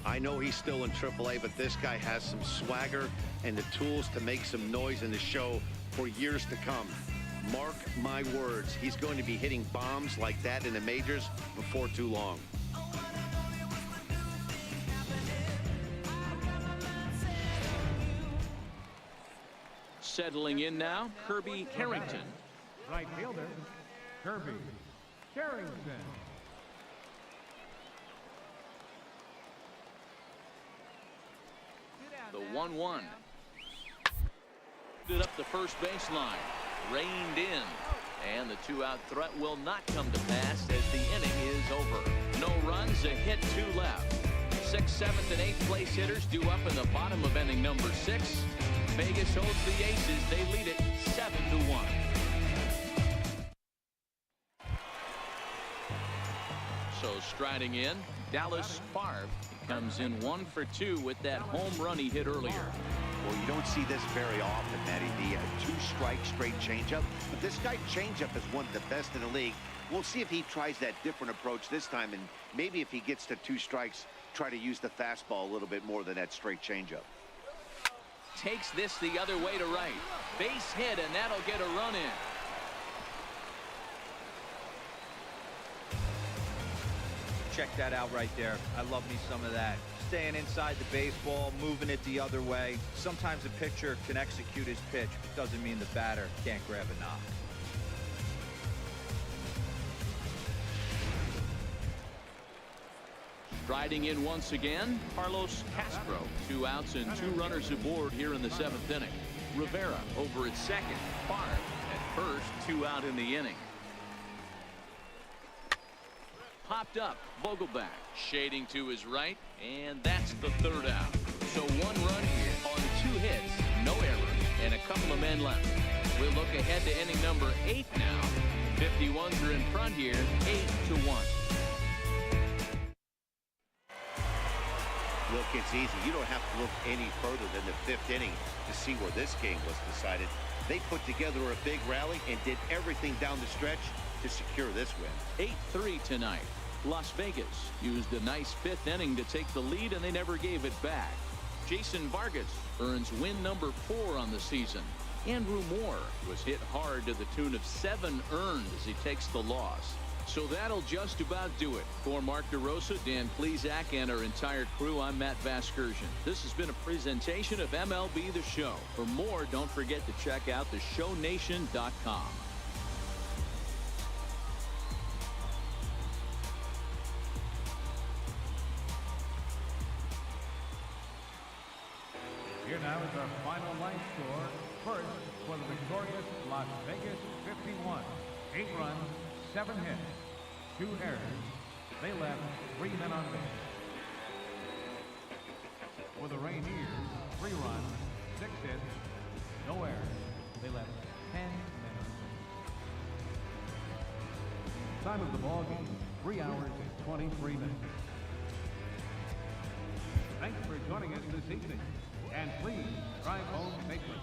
Speaker 3: I know he's still in AAA, but this guy has some swagger and the tools to make some noise in the show for years to come. Mark my words, he's going to be hitting bombs like that in the majors before too long.
Speaker 2: Settling in now, Kirby Carrington.
Speaker 4: Right fielder, Kirby Carrington.
Speaker 2: The 1-1. Stood up the first baseline. Reined in. And the 2-out threat will not come to pass as the inning is over. No runs, a hit, 2 left. 6th, 7th, and 8th place hitters due up in the bottom of inning number 6. Vegas holds the Aces. They lead it 7-1. So striding in, Dallas Favre. He comes in 1 for 2 with that home run he hit earlier.
Speaker 3: Well, you don't see this very often, Matty. The 2-strike straight changeup. But this guy changeup is one of the best in the league. We'll see if he tries that different approach this time, and maybe if he gets to 2 strikes, try to use the fastball a little bit more than that straight changeup.
Speaker 2: Takes this the other way to right. Base hit, and that'll get a run in.
Speaker 5: Check that out right there. I love me some of that. Staying inside the baseball, moving it the other way. Sometimes a pitcher can execute his pitch, but doesn't mean the batter can't grab a knock.
Speaker 2: Striding in once again, Carlos Castro. 2 outs and 2 runners aboard here in the 7th inning. Rivera over at second. Favre at first, 2 out in the inning. Popped up, Vogelback shading to his right, and that's the 3rd out. So 1 run here on 2 hits, no errors, and a couple of men left. We'll look ahead to inning number 8 now. 51s are in front here, 8-1.
Speaker 3: Look, it's easy. You don't have to look any further than the 5th inning to see where this game was decided. They put together a big rally and did everything down the stretch to secure this win.
Speaker 2: 8-3 tonight. Las Vegas used a nice 5th inning to take the lead, and they never gave it back. Jason Vargas earns win number 4 on the season. Andrew Moore was hit hard to the tune of 7 earned as he takes the loss. So that'll just about do it. For Mark DeRosa, Dan Plesac, and our entire crew, I'm Matt Vasgersian. This has been a presentation of MLB The Show. For more, don't forget to check out theshownation.com.
Speaker 4: Here now is our final line score. First, for the victorious Las Vegas 51. 8 runs, 7 hits, 2 errors. They left 3 men on base. For the Rainiers, 3 runs, 6 hits, no errors. They left 10 men on base. Time of the ball game, 3 hours and 23 minutes. Thanks for joining us this evening. And please drive home safely.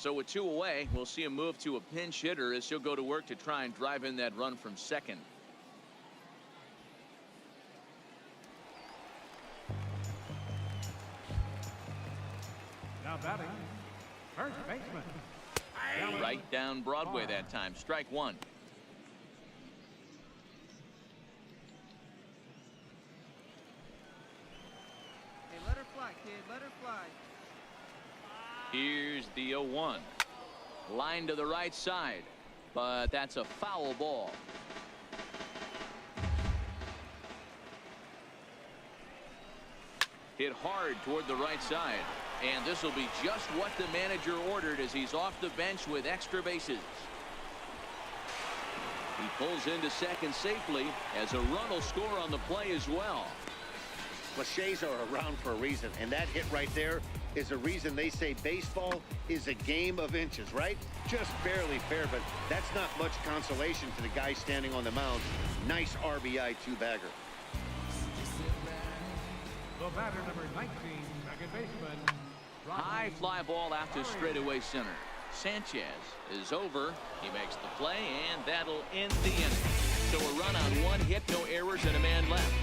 Speaker 2: So with 2 away, we'll see him move to a pinch hitter as he'll go to work to try and drive in that run from second.
Speaker 4: Now batting, first baseman.
Speaker 2: Right down Broadway that time. Strike one.
Speaker 8: Hey, let her fly, kid. Let her fly.
Speaker 2: Here's the 0-1. Line to the right side, but that's a foul ball. Hit hard toward the right side, and this will be just what the manager ordered as he's off the bench with extra bases. He pulls into second safely as a run will score on the play as well.
Speaker 3: Cliches are around for a reason, and that hit right there is a reason they say baseball is a game of inches, right? Just barely fair, but that's not much consolation for the guy standing on the mound. Nice RBI two-bagger.
Speaker 4: The batter, number 19, second baseman.
Speaker 2: High fly ball out to straightaway center. Sanchez is over. He makes the play, and that'll end the inning. So a run on 1 hit, no errors, and a man left.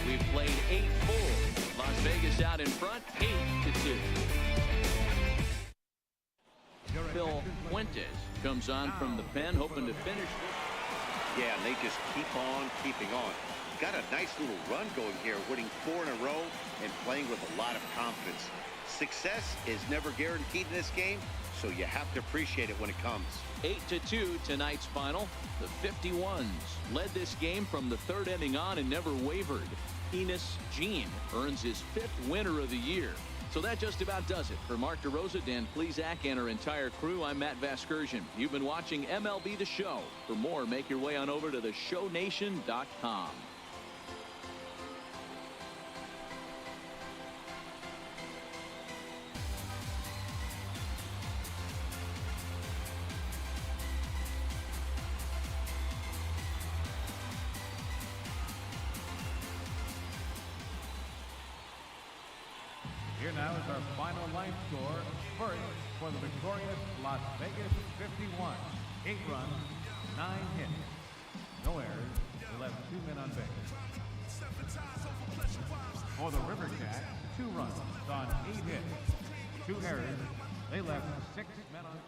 Speaker 2: We've played 8 full. Las Vegas out in front, 8-2. Phil Fuentes comes on from the pen, hoping to finish this.
Speaker 3: Yeah, and they just keep on keeping on. Got a nice little run going here, winning 4 in a row and playing with a lot of confidence. Success is never guaranteed in this game, so you have to appreciate it when it comes.
Speaker 2: 8-2 tonight's final. The 51s led this game from the 3rd inning on and never wavered. Enos Jean earns his 5th winner of the year. So that just about does it. For Mark DeRosa, Dan Plesac, and our entire crew, I'm Matt Vasgersian. You've been watching MLB The Show. For more, make your way on over to theshownation.com.
Speaker 4: Here now is our final line score. First, for the victorious Las Vegas 51. 8 runs, 9 hits. No errors. They left 2 men on base. For the River Cats, 2 runs on 8 hits. 2 errors. They left 6 men on base.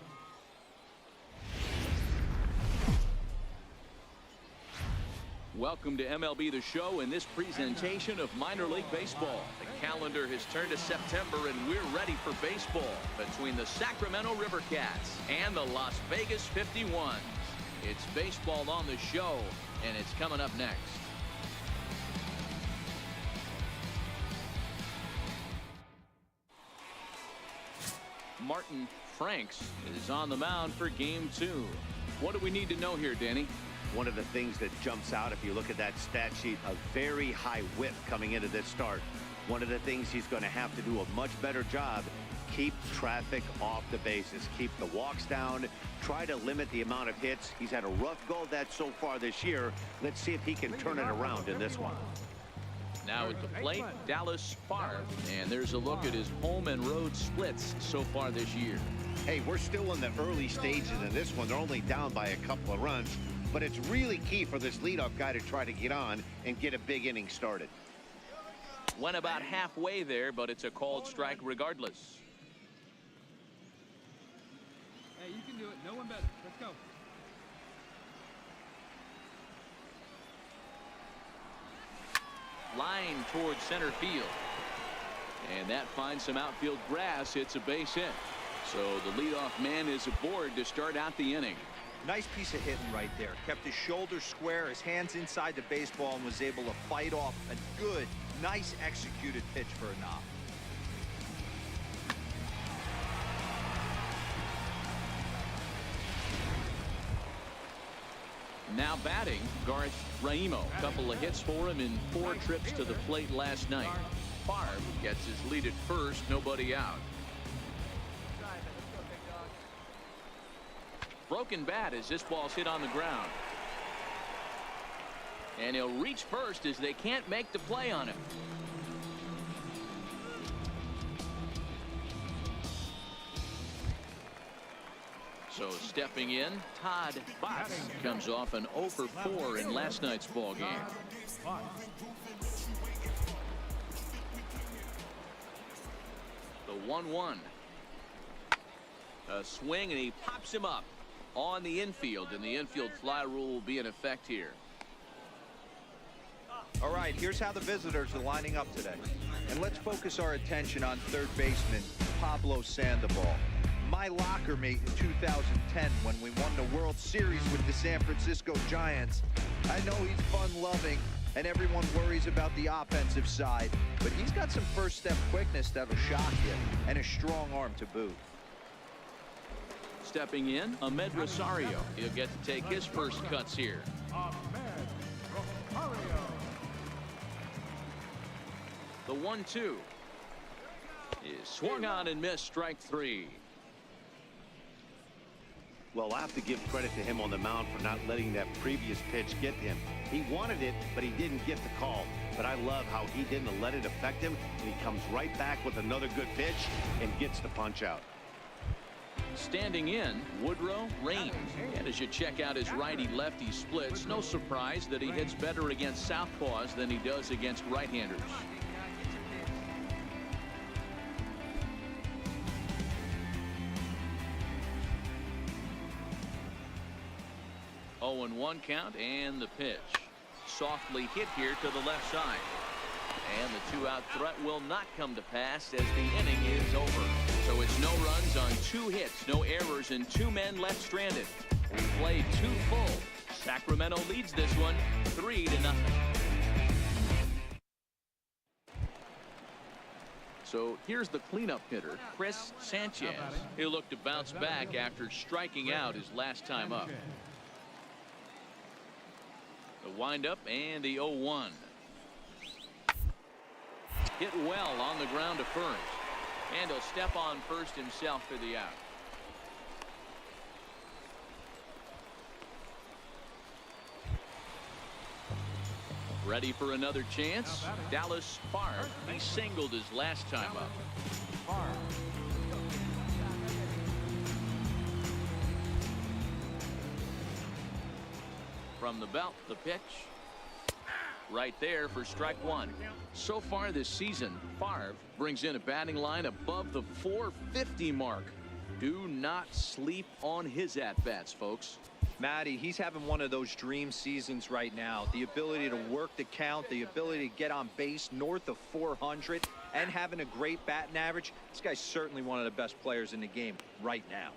Speaker 2: Welcome to MLB The Show and this presentation of minor league baseball. The calendar has turned to September and we're ready for baseball between the Sacramento River Cats and the Las Vegas 51s. It's baseball on the show, and it's coming up next. Martin Franks is on the mound for game 2. What do we need to know here, Danny?
Speaker 3: One of the things that jumps out if you look at that stat sheet, a very high whip coming into this start. One of the things he's going to have to do a much better job, keep traffic off the bases, keep the walks down, try to limit the amount of hits. He's had a rough go of that so far this year. Let's see if he can turn it around in this one.
Speaker 2: Now at the plate, Dallas Favre, and there's a look at his home and road splits so far this year.
Speaker 3: Hey, we're still in the early stages in this one. They're only down by a couple of runs. But it's really key for this leadoff guy to try to get on and get a big inning started.
Speaker 2: Went about halfway there, but it's a called strike regardless.
Speaker 6: Hey, you can do it. No one better. Let's go.
Speaker 2: Line towards center field. And that finds some outfield grass. It's a base hit. So the leadoff man is aboard to start out the inning.
Speaker 5: Nice piece of hitting right there. Kept his shoulders square, his hands inside the baseball, and was able to fight off a good, nice executed pitch for a knock.
Speaker 2: Now batting, Garth Raimo. Couple of hits for him in 4 trips to the plate last night. Favre gets his lead at first, nobody out. Broken bat as this ball's hit on the ground. And he'll reach first as they can't make the play on him. So stepping in, Todd Botts comes off an 0 for 4 in last night's ball game. The 1-1. A swing, and he pops him up on the infield, and the infield fly rule will be in effect here.
Speaker 5: All right, here's how the visitors are lining up today. And let's focus our attention on third baseman Pablo Sandoval. My locker mate in 2010 when we won the World Series with the San Francisco Giants. I know he's fun-loving, and everyone worries about the offensive side, but he's got some first-step quickness that'll shock you, and a strong arm to boot.
Speaker 2: Stepping in, Ahmed Rosario. He'll get to take his first cuts here. The 1-2 is swung on and missed, strike 3.
Speaker 3: Well, I have to give credit to him on the mound for not letting that previous pitch get to him. He wanted it, but he didn't get the call. But I love how he didn't let it affect him, and he comes right back with another good pitch and gets the punch out.
Speaker 2: Standing in, Woodrow Raines. And as you check out his righty-lefty splits, no surprise that he hits better against southpaws than he does against right-handers. 0-1 count, and the pitch. Softly hit here to the left side. And the 2-out threat will not come to pass as the inning is over. So it's no runs on 2 hits, no errors, and 2 men left stranded. We played 2 full. Sacramento leads this one 3-0. So here's the cleanup hitter, Chris Sanchez. He'll look to bounce back after striking out his last time up. The windup and the 0-1. Hit well on the ground to first. And he'll step on first himself for the out. Ready for another chance? Dallas Favre. He singled his last time up. From the belt, the pitch. Right there for strike 1. So far this season, Favre brings in a batting line above the 450 mark. Do not sleep on his at-bats, folks.
Speaker 5: Matty, he's having one of those dream seasons right now. The ability to work the count, the ability to get on base north of 400, and having a great batting average. This guy's certainly one of the best players in the game right now.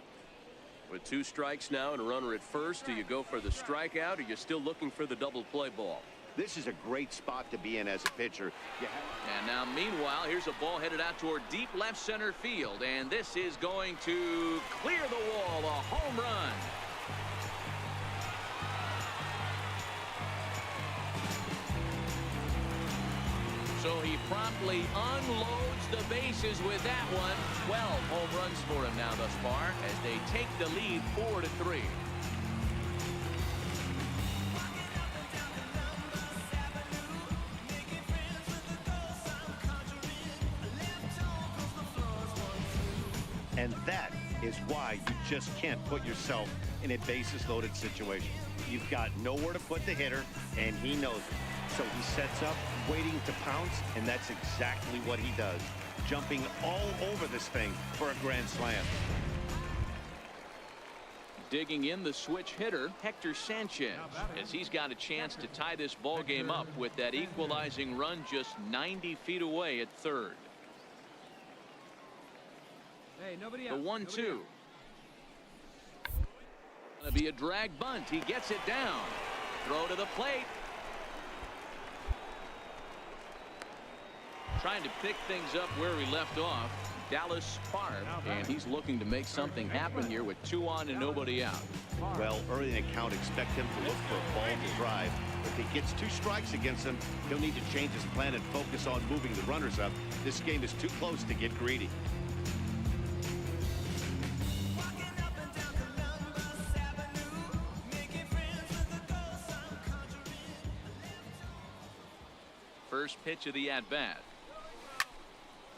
Speaker 9: With 2 strikes now and a runner at first, do you go for the strikeout, or are you still looking for the double play ball?
Speaker 3: This is a great spot to be in as a pitcher.
Speaker 2: And now, meanwhile, here's a ball headed out toward deep left center field, and this is going to clear the wall, a home run. So he promptly unloads the bases with that one. 12 home runs for him now thus far as they take the lead 4-3.
Speaker 3: And that is why you just can't put yourself in a bases loaded situation. You've got nowhere to put the hitter, and he knows it. So he sets up, waiting to pounce, and that's exactly what he does. Jumping all over this thing for a grand slam.
Speaker 2: Digging in the switch hitter, Hector Sanchez, as he's got a chance to tie this ball game up with that equalizing run just 90 feet away at third.
Speaker 8: Hey, nobody
Speaker 2: The
Speaker 8: out.
Speaker 2: 1-2. Gonna be a drag bunt. He gets it down. Throw to the plate. Trying to pick things up where he left off. Dallas Favre, and he's looking to make something happen here with 2 on and nobody out.
Speaker 3: Well, early in the count, expect him to look for a ball to drive. If he gets 2 strikes against him, he'll need to change his plan and focus on moving the runners up. This game is too close to get greedy.
Speaker 2: First pitch of the at-bat.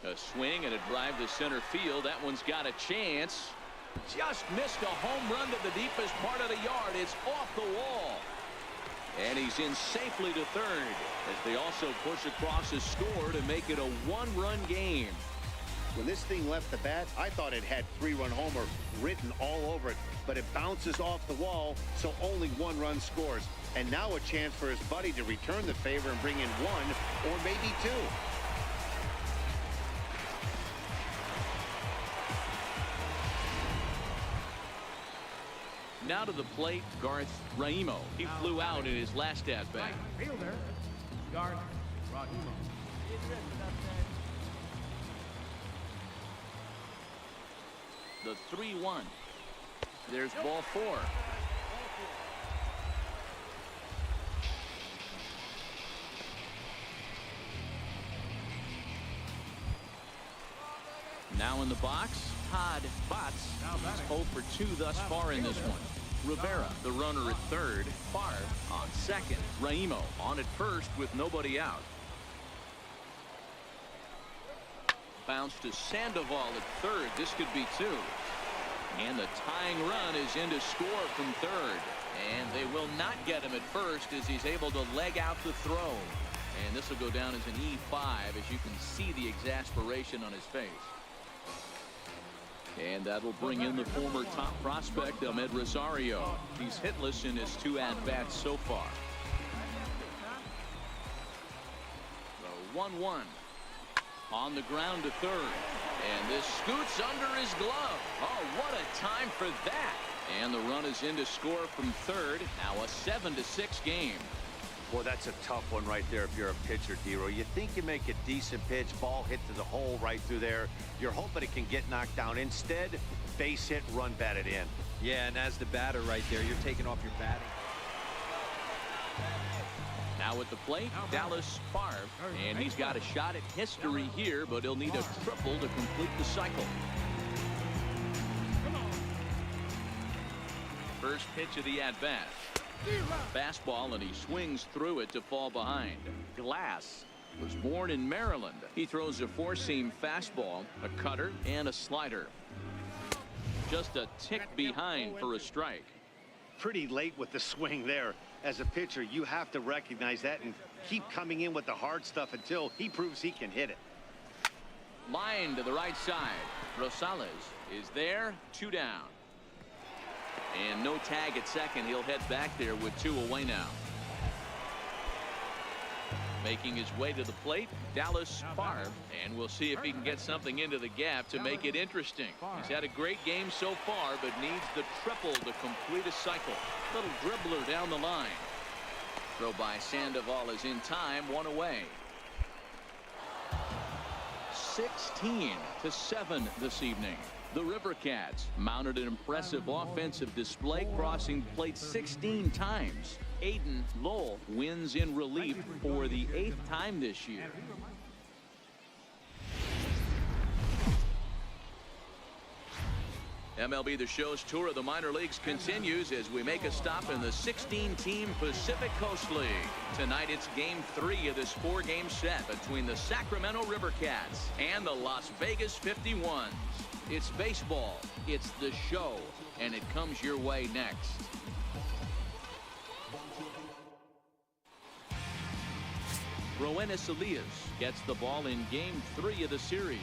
Speaker 2: A swing and a drive to center field. That one's got a chance. Just missed a home run to the deepest part of the yard. It's off the wall. And he's in safely to third as they also push across his score to make it a one-run game.
Speaker 3: When this thing left the bat, I thought it had 3-run homer written all over it, but it bounces off the wall, so only 1 run scores. And now a chance for his buddy to return the favor and bring in 1 or maybe 2.
Speaker 2: Now to the plate, Garth Raimo. He flew out in his last at-bat.
Speaker 4: Fielder, Garth Raimo.
Speaker 2: The 3-1. There's ball 4. Now in the box, Todd Botts. He's 0 for 2 thus far in this one. Rivera, the runner at third. Favre on second. Raimo on at first with nobody out. Bounce to Sandoval at third. This could be 2. And the tying run is in to score from third. And they will not get him at first as he's able to leg out the throw. And this will go down as an E5 as you can see the exasperation on his face. And that'll bring in the former top prospect, Ahmed Rosario. He's hitless in his 2 at-bats so far. The 1-1. On the ground to third. And this scoots under his glove. Oh, what a time for that. And the run is in to score from third. Now a 7-6 game.
Speaker 3: Well, that's a tough one right there if you're a pitcher, Dero. You think you make a decent pitch, ball hit to the hole right through there. You're hoping it can get knocked down. Instead, base hit, run batted in.
Speaker 5: Yeah, and as the batter right there, you're taking off your batting.
Speaker 2: Now at the plate, Dallas Favre. And he's got a shot at history here, but he'll need a triple to complete the cycle. First pitch of the at-bat. Fastball, and he swings through it to fall behind. Glass was born in Maryland. He throws a 4-seam fastball, a cutter, and a slider. Just a tick behind for a strike.
Speaker 3: Pretty late with the swing there. As a pitcher, you have to recognize that and keep coming in with the hard stuff until he proves he can hit it.
Speaker 2: Line to the right side. Rosales is there, 2 down. And no tag at second. He'll head back there with 2 away now. Making his way to the plate, Dallas Favre. And we'll see if he can get something into the gap to make it interesting. He's had a great game so far, but needs the triple to complete a cycle. Little dribbler down the line. Throw by Sandoval is in time, 1 away. 16-7 this evening. The River Cats mounted an impressive offensive display, crossing plate 16 times. Aiden Lowell wins in relief for the 8th time this year. MLB The Show's tour of the minor leagues continues as we make a stop in the 16-team Pacific Coast League. Tonight it's game 3 of this 4-game set between the Sacramento River Cats and the Las Vegas 51s. It's baseball, it's the show, and it comes your way next. Roenis Elias gets the ball in game 3 of the series.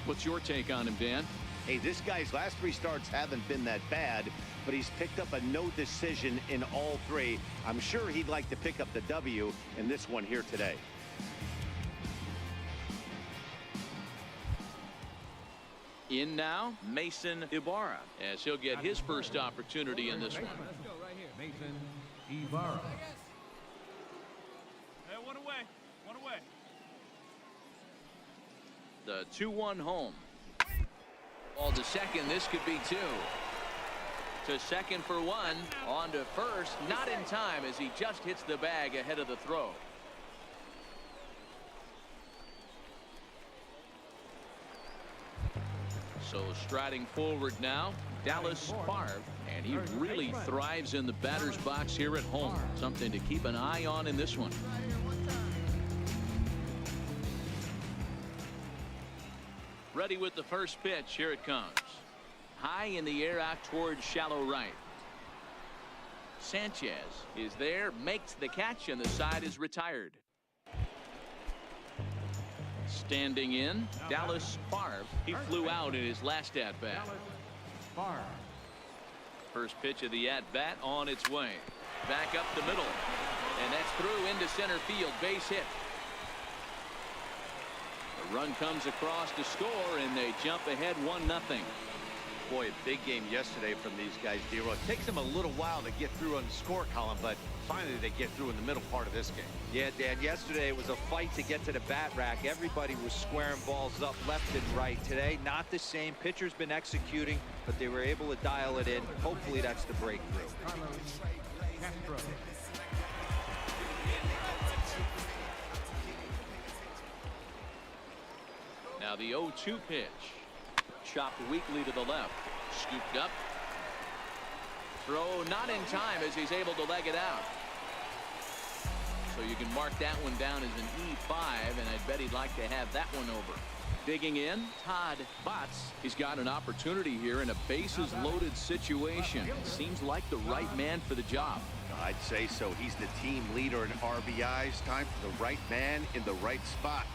Speaker 2: What's your take on him, Dan?
Speaker 3: Hey, this guy's last 3 starts haven't been that bad, but he's picked up a no decision in all 3. I'm sure he'd like to pick up the W in this one here today.
Speaker 2: In now, Mason Ibarra, as he'll get his first opportunity in this one.
Speaker 4: Mason Ibarra.
Speaker 6: Hey, 1 away. 1 away.
Speaker 2: The 2-1 home. Ball to second. This could be 2. To second for 1. On to first. Not in time as he just hits the bag ahead of the throw. So striding forward now, Dallas Favre, and he really thrives in the batter's box here at home. Something to keep an eye on in this one. Ready with the first pitch. Here it comes. High in the air out towards shallow right. Sanchez is there, makes the catch, and the side is retired. Standing in, Dallas Favre. He flew out in his last at-bat. First pitch of the at-bat on its way. Back up the middle. And that's through into center field. Base hit. The run comes across to score, and they jump ahead 1-0.
Speaker 3: Boy, a big game yesterday from these guys, D-Row. It takes them a little while to get through on the score column, but finally they get through in the middle part of this game.
Speaker 5: Yeah, Dan, yesterday it was a fight to get to the bat rack. Everybody was squaring balls up left and right. Today, not the same. Pitcher's been executing, but they were able to dial it in. Hopefully that's the breakthrough.
Speaker 2: Now the 0-2 pitch. Chopped weakly to the left. Scooped up. Throw not in time as he's able to leg it out. So you can mark that one down as an E5, and I bet he'd like to have that one over. Digging in, Todd Botts. He's got an opportunity here in a bases loaded situation. Seems like the right man for the job.
Speaker 3: I'd say so. He's the team leader in RBIs. Time for the right man in the right spot.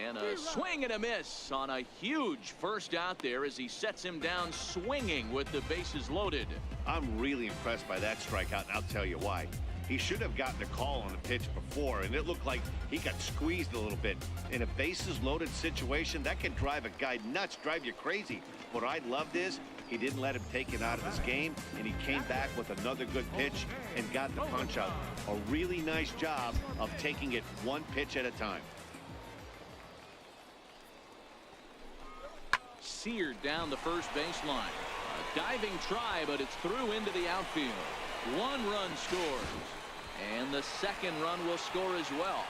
Speaker 2: And a swing and a miss on a huge first out there as he sets him down swinging with the bases loaded.
Speaker 3: I'm really impressed by that strikeout, and I'll tell you why. He should have gotten a call on the pitch before, and it looked like he got squeezed a little bit. In a bases loaded situation, that can drive a guy nuts, drive you crazy. What I loved is he didn't let him take it out of his game, and he came back with another good pitch and got the punch out. A really nice job of taking it one pitch at a time.
Speaker 2: Seared down the first baseline. A diving try, but it's through into the outfield. One run scores, and the second run will score as well.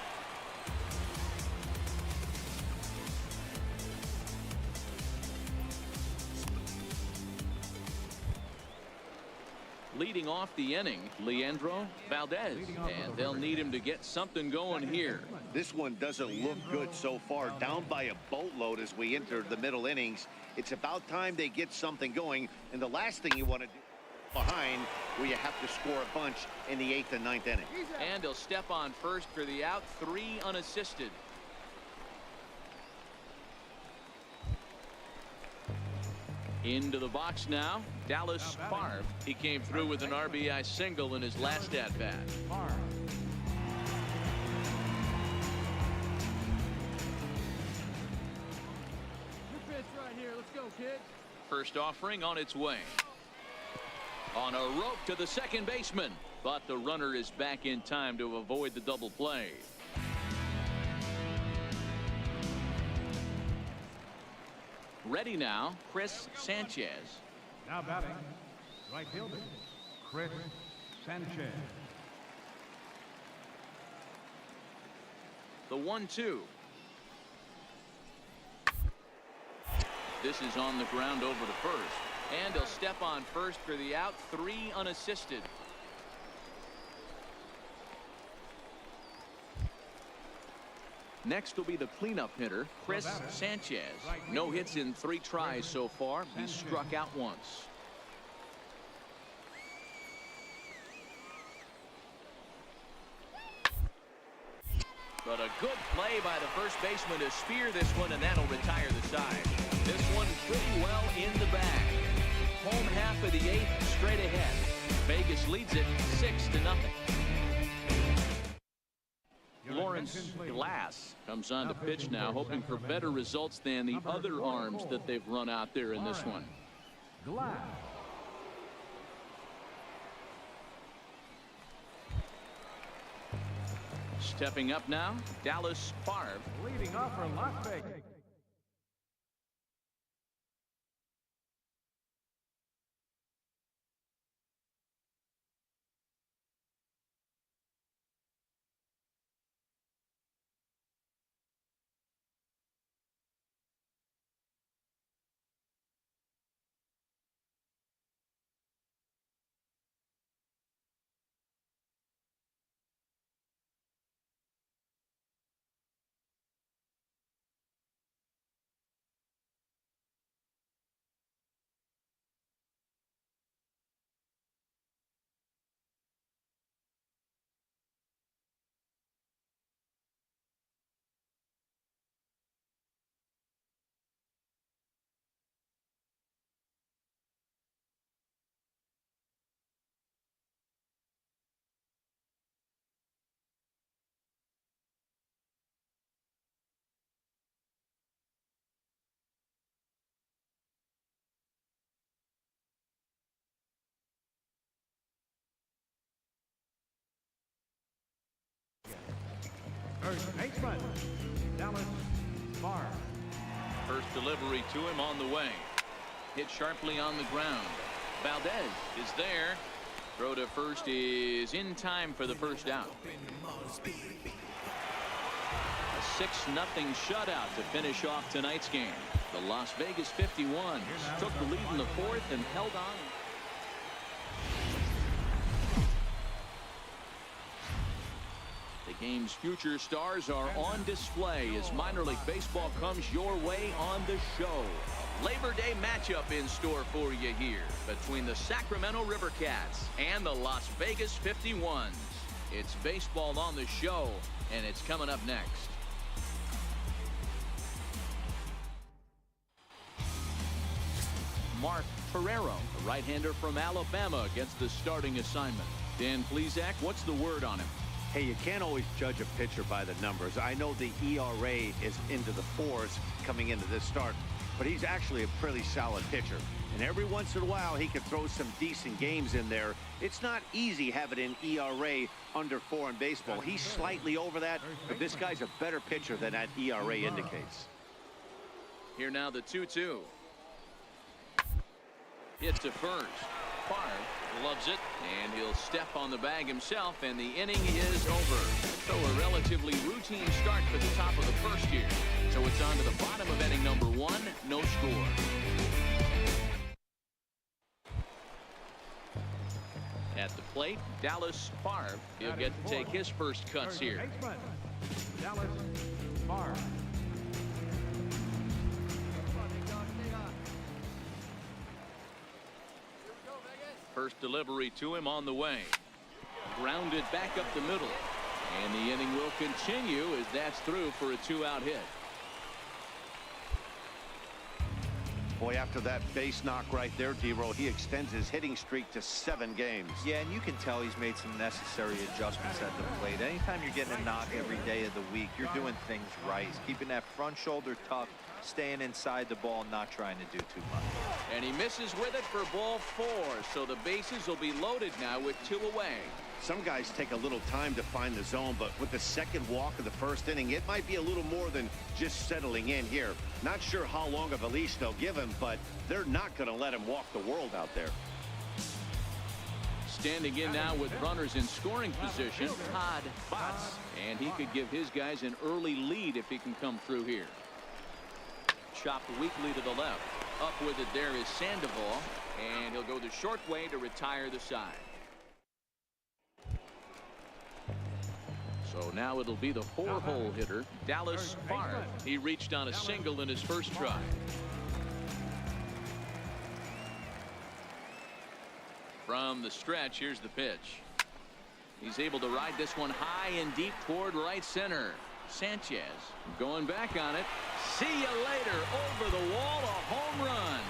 Speaker 2: Leading off the inning, Leandro Valdez, and they'll need him to get something going here.
Speaker 3: This one doesn't look good so far. Down by a boatload as we enter the middle innings. It's about time they get something going, and the last thing you want to do behind where you have to score a bunch in the 8th and 9th inning.
Speaker 2: And he'll step on first for the out, 3 unassisted. Into the box now, Dallas Favre. He came through with an RBI single in his last at-bat.
Speaker 6: Right here. Let's go, kid.
Speaker 2: First offering on its way. On a rope to the second baseman, but the runner is back in time to avoid the double play. Ready now, Chris Sanchez.
Speaker 4: Now batting, right fielder, Chris Sanchez.
Speaker 2: The 1-2. This is on the ground over to first. And he'll step on first for the out, 3 unassisted. Next will be the cleanup hitter, Chris Sanchez. No hits in 3 tries so far. He's struck out once. But a good play by the first baseman to spear this one, and that'll retire the side. This one pretty well in the bag. Home half of the 8th, straight ahead. Vegas leads it 6-0. Lawrence Glass comes on to pitch now, hoping for better results than the other arms that they've run out there in this one.
Speaker 4: Glass.
Speaker 2: Stepping up now, Dallas Favre.
Speaker 4: Leading off for Las Vegas. First baseman, Dallas Sparks.
Speaker 2: First delivery to him on the way. Hit sharply on the ground. Valdez is there. Throw to first is in time for the first out. A 6-0 shutout to finish off tonight's game. The Las Vegas 51 took the lead in the fourth and held on. The game's future stars are on display as minor league baseball comes your way on the show. Labor Day matchup in store for you here between the Sacramento River Cats and the Las Vegas 51s. It's baseball on the show, and it's coming up next. Mark Ferrero, a right-hander from Alabama, gets the starting assignment. Dan Plesac, what's the word on him?
Speaker 3: Hey, you can't always judge a pitcher by the numbers. I know the ERA is into the 4s coming into this start, but he's actually a pretty solid pitcher. And every once in a while, he can throw some decent games in there. It's not easy having an ERA under 4 in baseball. He's slightly over that, but this guy's a better pitcher than that ERA indicates.
Speaker 2: Here now the 2-2. Hit to first. Favre loves it, and he'll step on the bag himself, and the inning is over. So a relatively routine start for the top of the first here. So it's on to the bottom of inning number 1, no score. At the plate, Dallas Favre. He'll get to take his first cuts here.
Speaker 4: Dallas Favre.
Speaker 2: First delivery to him on the way. Grounded back up the middle. And the inning will continue as that's through for a 2-out hit.
Speaker 3: Boy, after that base knock right there, D-Roll, he extends his hitting streak to 7 games.
Speaker 5: Yeah, and you can tell he's made some necessary adjustments at the plate. Anytime you're getting a knock every day of the week, you're doing things right. He's keeping that front shoulder tough, staying inside the ball, not trying to do too much.
Speaker 2: And he misses with it for ball 4, so the bases will be loaded now with 2 away.
Speaker 3: Some guys take a little time to find the zone, but with the second walk of the first inning, it might be a little more than just settling in here. Not sure how long of a leash they'll give him, but they're not going to let him walk the world out there.
Speaker 2: Standing in now with runners in scoring position, Todd Botts, and he could give his guys an early lead if he can come through here. Chopped weakly to the left. Up with it there is Sandoval, and he'll go the short way to retire the side. So now it'll be the 4-hole hitter, Dallas Favre. He reached on a single in his first try. From the stretch, here's the pitch. He's able to ride this one high and deep toward right center. Sanchez going back on it. See you later. Over the wall, a home run.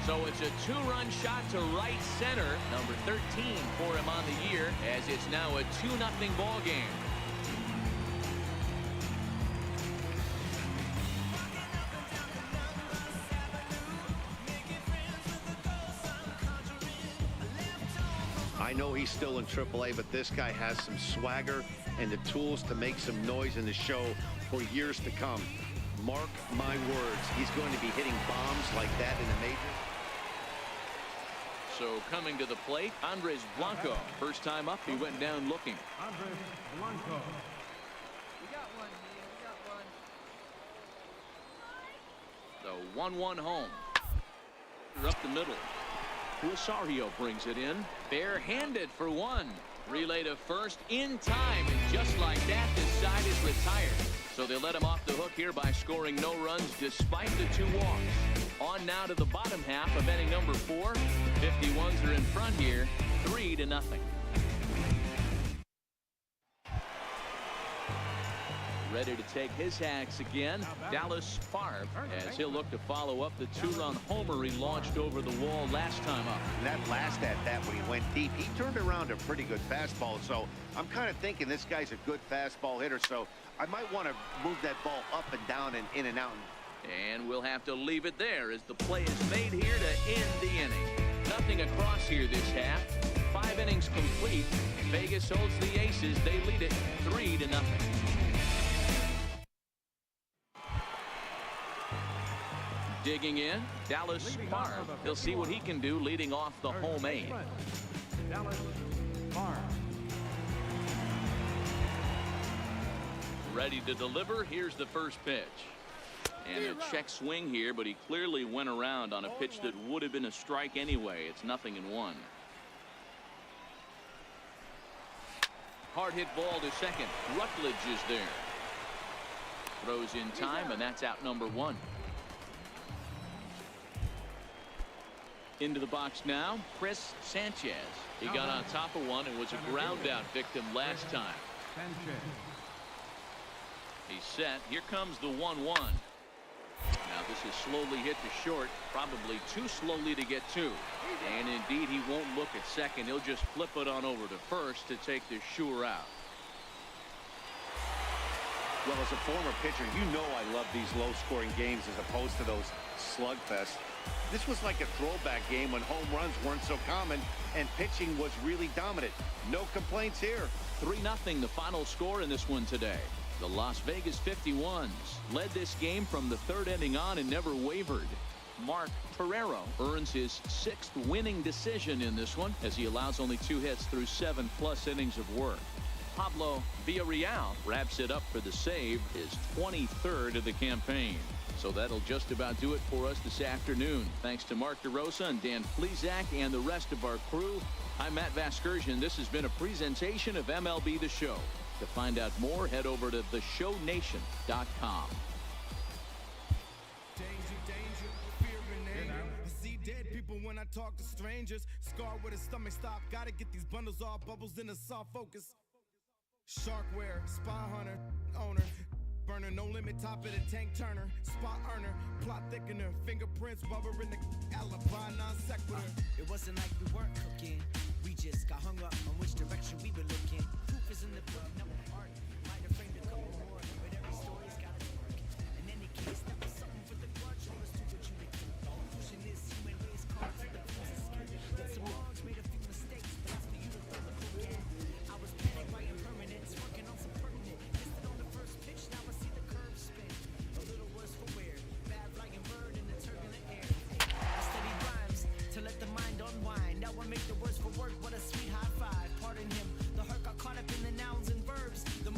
Speaker 2: So it's a 2-run shot to right center, number 13 for him on the year, as it's now a 2-0 ball game.
Speaker 3: I know he's still in AAA, but this guy has some swagger and the tools to make some noise in the show for years to come. Mark my words, he's going to be hitting bombs like that in the majors.
Speaker 2: So coming to the plate, Andres Blanco. First time up, he went down looking.
Speaker 4: Andres Blanco.
Speaker 8: We got one, man. We got one.
Speaker 2: The 1-1 home. Up the middle. Rosario brings it in. Barehanded for 1. Relay to first in time, and just like that, this side is retired. So they let him off the hook here by scoring no runs despite the 2 walks. On now to the bottom half of inning number 4. 51s are in front here, 3-0. Ready to take his hacks again, Dallas Favre, as he'll look to follow up the 2-run homer he launched over the wall last time up.
Speaker 3: And that last at-bat when he went deep, he turned around a pretty good fastball. So I'm kind of thinking this guy's a good fastball hitter, so I might want to move that ball up and down and in and out.
Speaker 2: And we'll have to leave it there as the play is made here to end the inning. Nothing across here this half. 5 5 innings complete. Vegas holds the Aces. They lead it 3-0. Digging in, Dallas Parr. He'll see what he can do leading off the home 8.
Speaker 4: Dallas Parr.
Speaker 2: Ready to deliver. Here's the first pitch. And a check swing here, but he clearly went around on a pitch that would have been a strike anyway. It's 0-1. Hard hit ball to second. Rutledge is there. Throws in time, and that's out number 1. Into the box now, Chris Sanchez. He got on top of one and was a ground out victim last time.
Speaker 4: Sanchez.
Speaker 2: He's set. Here comes the 1-1. Now this is slowly hit to short, probably too slowly to get to. And indeed, he won't look at second. He'll just flip it on over to first to take the sure out.
Speaker 3: Well, as a former pitcher, you know I love these low-scoring games as opposed to those slugfests. This was like a throwback game when home runs weren't so common and pitching was really dominant. No complaints here.
Speaker 2: 3-0 the final score in this one today. The Las Vegas 51s led this game from the 3rd inning on and never wavered. Mark Pereiro earns his 6th winning decision in this one as he allows only 2 hits through 7+ innings of work. Pablo Villarreal wraps it up for the save, his 23rd of the campaign. So that'll just about do it for us this afternoon. Thanks to Mark DeRosa and Dan Plesac and the rest of our crew. I'm Matt Vasgersian. This has been a presentation of MLB The Show. To find out more, head over to theshownation.com.
Speaker 10: Dead people when I talk to strangers. Scarred with a stomach stop. Gotta get these bundles off. Bubbles in a soft focus. Sharkware, spy hunter, owner. Burner, no limit, top of the tank turner. Spot earner, plot thickener. Fingerprints, rubber in the alibi, non sequitur.
Speaker 7: It wasn't like we weren't cooking. We just got hung up on which direction we were looking. Proof is in the pudding, no art. Might have framed a couple more, but every story's got its work. In any case, that was something for the grudge. Let's do what you make do. Pushing this human race cards to the pieces skin. Did some wrongs, made a few mistakes, but that's for you to throw the book at. I was panicked by impermanence, working on some pertinent. Missed it on the first pitch, now I see the curve spin. A little worse for wear. Bad flying bird in the turbulent air. I study rhymes to let the mind unwind. Now I make the words for work. What a sweet high five. Pardon him. The hurt got caught up in the nouns and verbs. The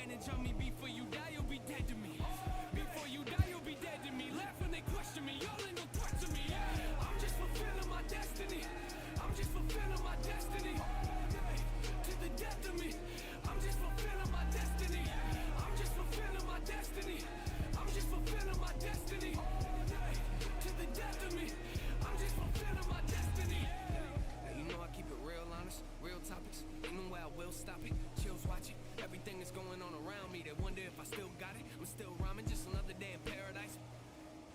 Speaker 7: advantage of me. Before you die, you'll be dead to me. Before you die, you'll be dead to me. Laugh when they question me, y'all ain't no threat to me. I'm just fulfilling my destiny. I'm just fulfilling my destiny. To the death of me. I'm just fulfilling my destiny. I'm just fulfilling my destiny. I'm just fulfilling my destiny. To the death of me. I'm just fulfilling my destiny. You know I keep it real honest, real topics. Ain't no way I will stop it. Chills watch it. Everything that's going on around me. They wonder if I still got it. I'm still rhyming, just another day in paradise.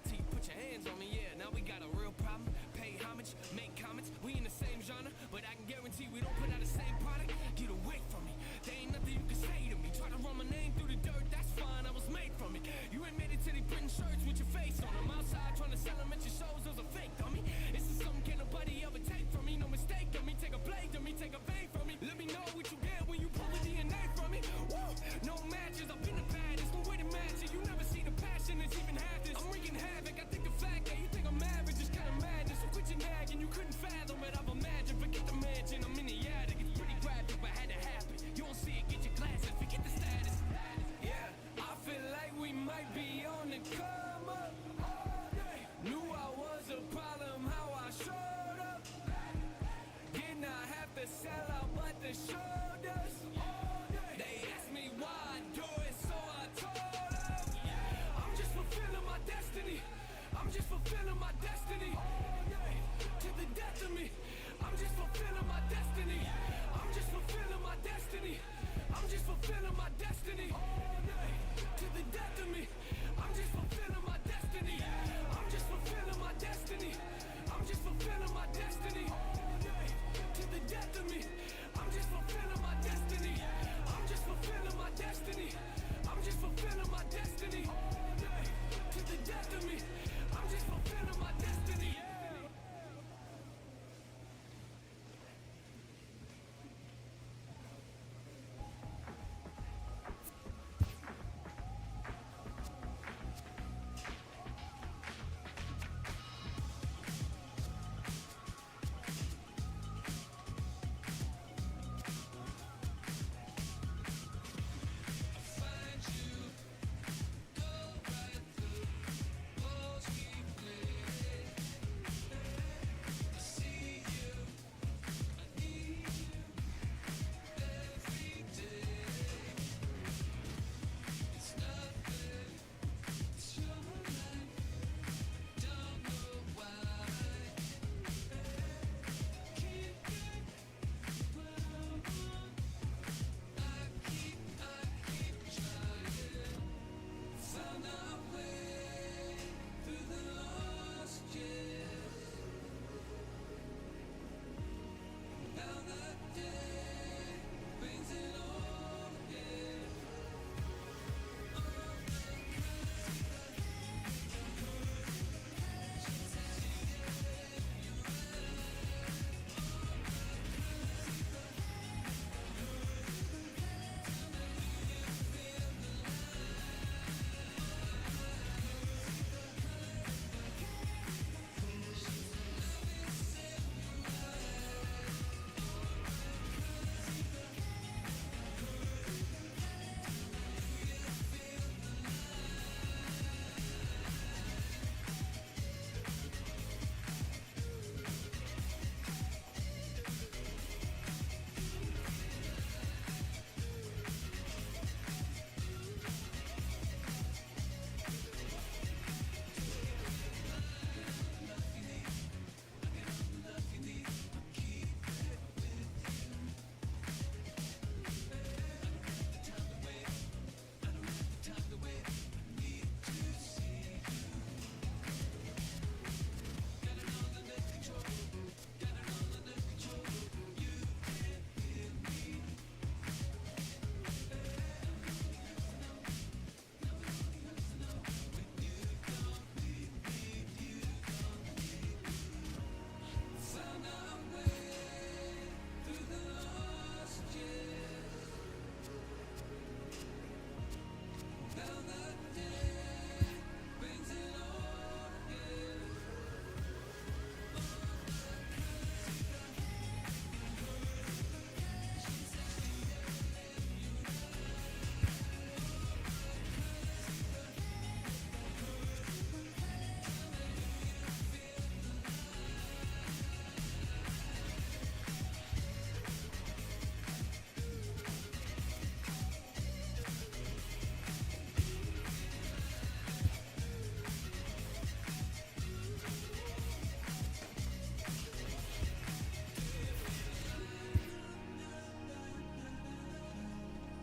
Speaker 7: Till you put your hands on me, yeah. Now we got a real problem. Pay homage, make comments. We in the same genre, but I can guarantee we don't put out the same product. Get away from me.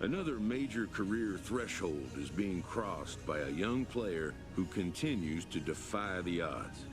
Speaker 11: Another major career threshold is being crossed by a young player who continues to defy the odds.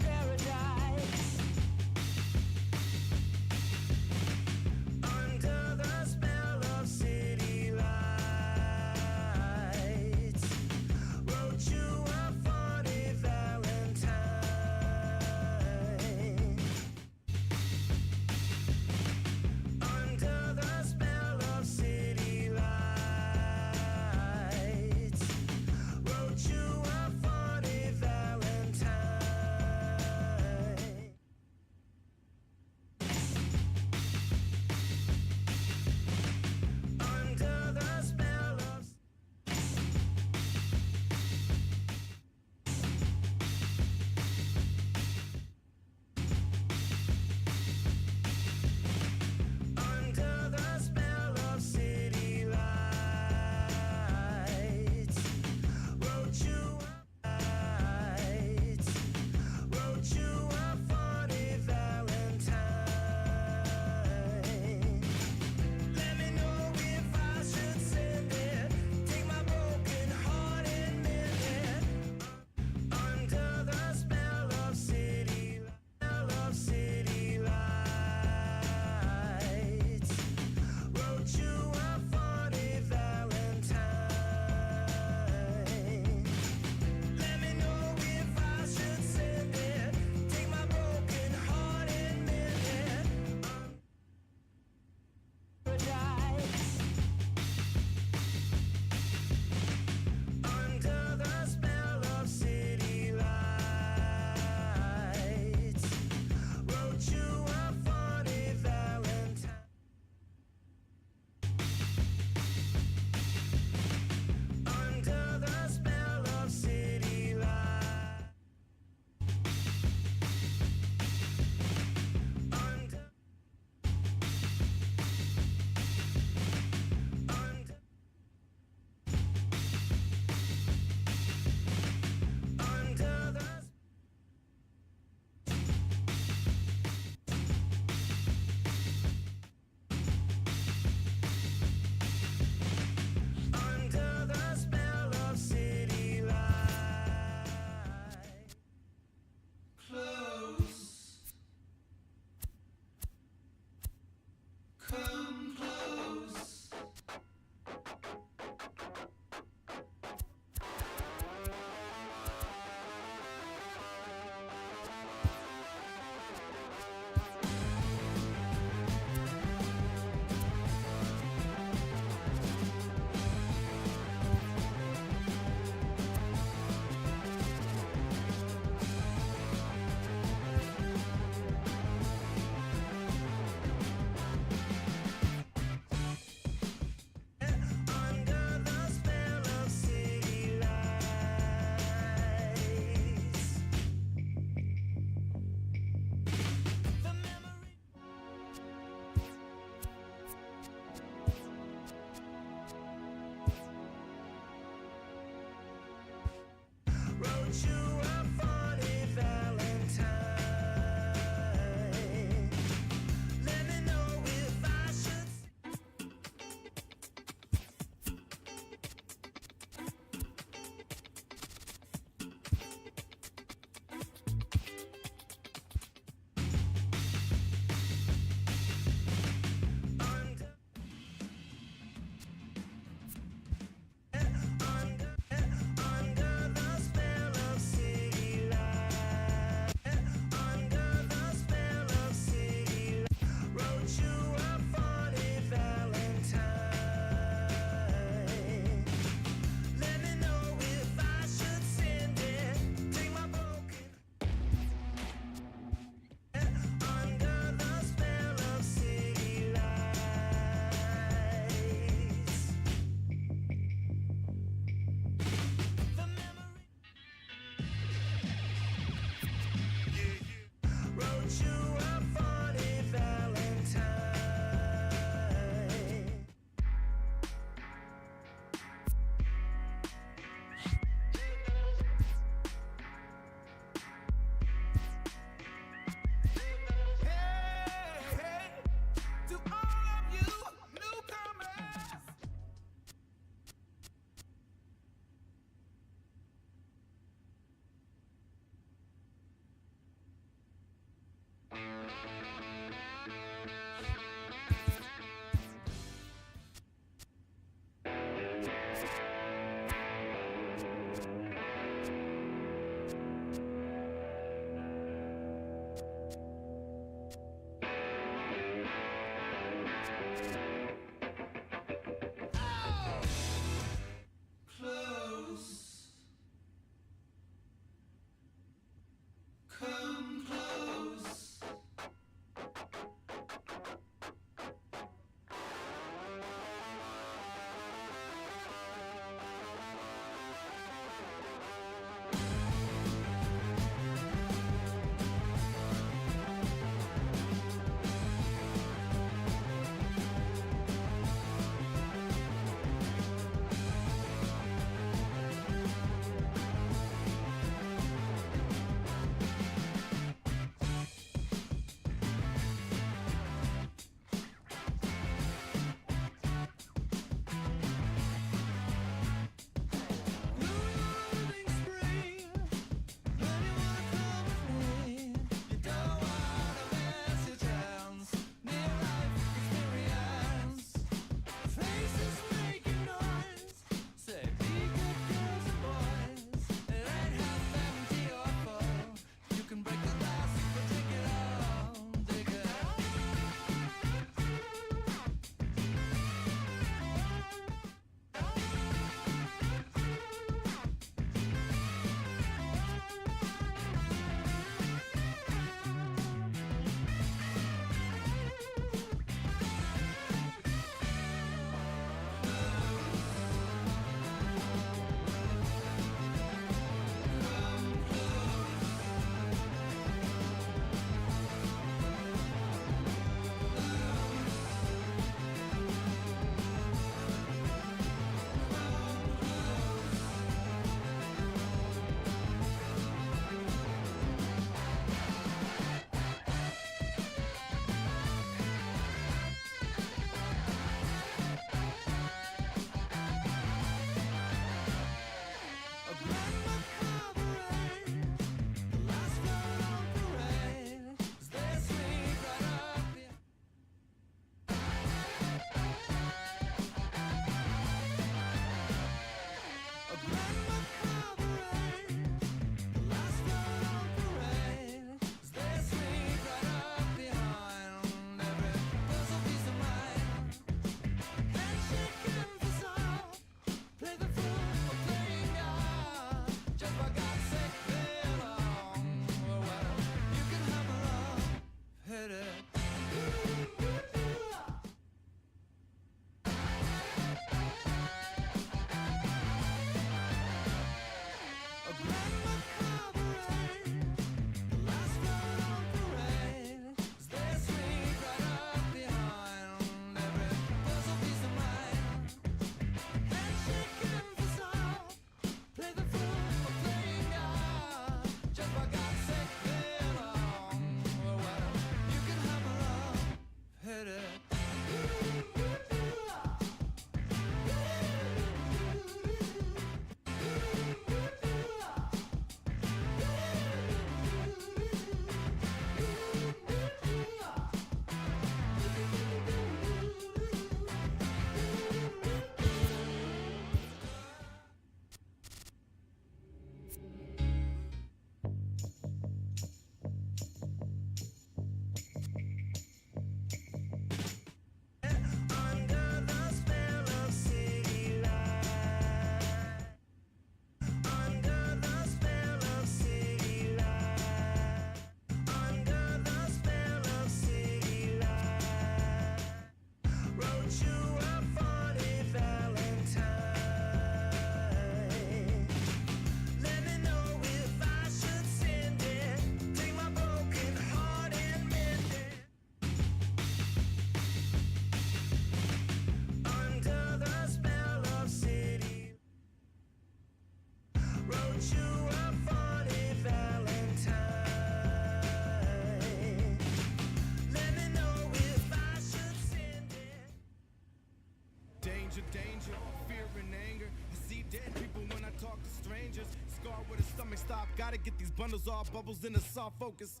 Speaker 10: Danger, danger, fear and anger. I see dead people when I talk to strangers. Scarred with a stomach stop, gotta get these bundles off, bubbles in the soft focus.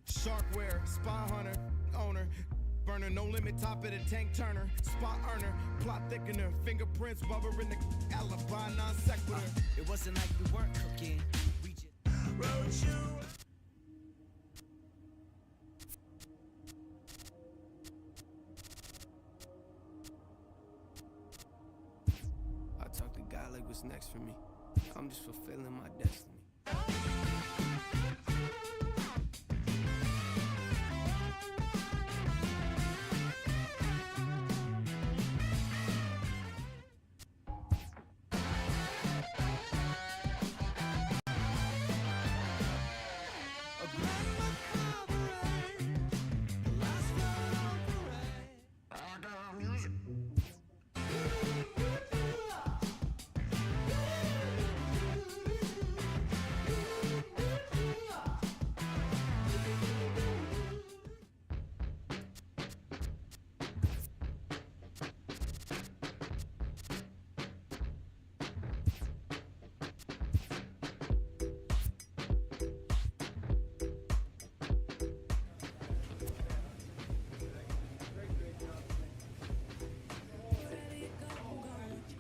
Speaker 10: Sharkware, spy hunter, owner. Burner, no limit, top of the tank turner. Spot earner, plot thickener. Fingerprints, rubber in the alibi, non sequitur.
Speaker 7: It wasn't like we weren't cooking. We just wrote you.
Speaker 12: I talk to God like what's next for me. I'm just fulfilling my destiny.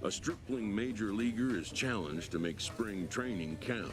Speaker 11: A stripling major leaguer is challenged to make spring training count.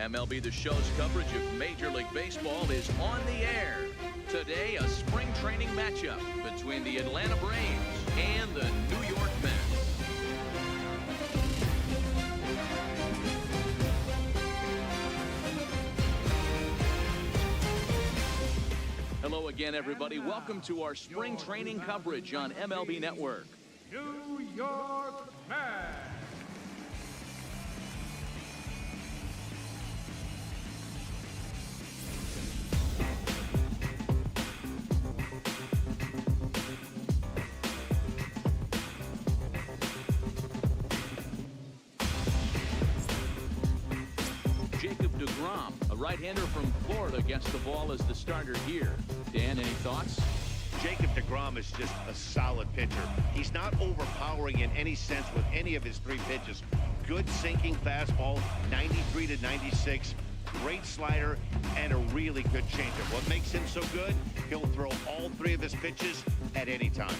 Speaker 2: MLB The Show's coverage of Major League Baseball is on the air. Today, a spring training matchup between the Atlanta Braves and the New York Mets. Hello again, everybody. Welcome to our spring training coverage on MLB Network.
Speaker 4: New York Mets.
Speaker 2: A right-hander from Florida gets the ball as the starter here. Dan, any thoughts?
Speaker 3: Jacob deGrom is just a solid pitcher. He's not overpowering in any sense with any of his three pitches. Good sinking fastball, 93 to 96, great slider, and a really good changeup. What makes him so good? He'll throw all three of his pitches at any time.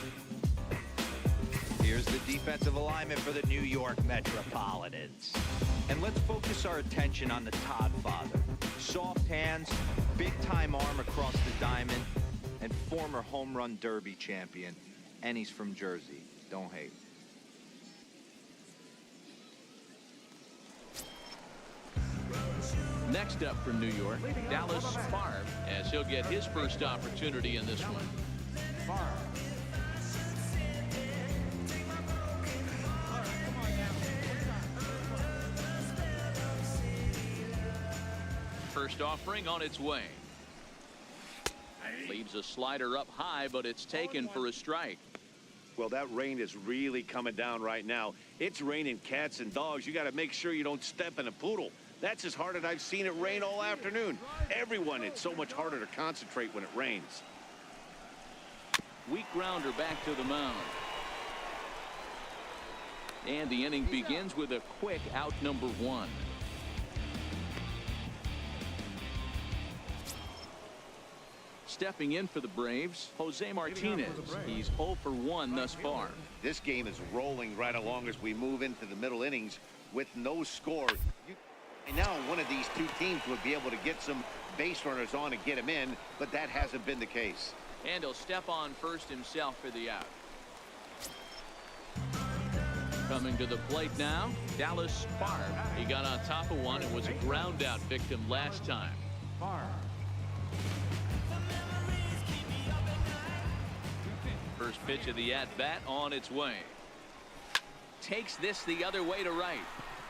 Speaker 5: Here's the defensive alignment for the New York Metropolitans. And let's focus our attention on the Todd father. Soft hands, big-time arm across the diamond, and former home run derby champion. And he's from Jersey. Don't hate.
Speaker 2: Next up from New York, Dallas Favre, as he'll get his first opportunity in this one. First offering on its way. Leaves a slider up high, but it's taken for a strike.
Speaker 3: Well, that rain is really coming down right now. It's raining cats and dogs. You got to make sure you don't step in a poodle. That's as hard as I've seen it rain all afternoon. Everyone, it's so much harder to concentrate when it rains.
Speaker 2: Weak grounder back to the mound. And the inning begins with a quick out number one. Stepping in for the Braves, Jose Martinez. He's 0 for 1 thus far.
Speaker 3: This game is rolling right along as we move into the middle innings with no score. And now one of these two teams would be able to get some base runners on and get him in, but that hasn't been the case.
Speaker 2: And he'll step on first himself for the out. Coming to the plate now, Dallas Favre. He got on top of one and was a ground out victim last time. First pitch of the at-bat on its way. Takes this the other way to right.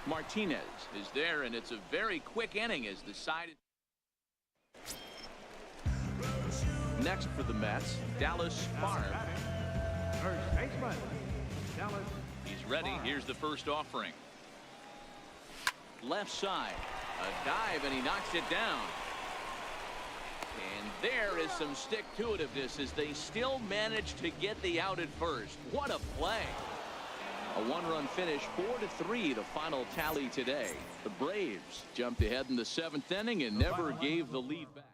Speaker 2: Martinez is there, and it's a very quick inning as the side. Next for the Mets, Dallas Favre.
Speaker 4: First baseman, Dallas.
Speaker 2: He's ready. Here's the first offering. Left side. A dive, and he knocks it down. And there is some stick-to-itiveness as they still manage to get the out at first. What a play. A one-run finish, 4-3, the final tally today. The Braves jumped ahead in the 7th inning and never gave the lead back.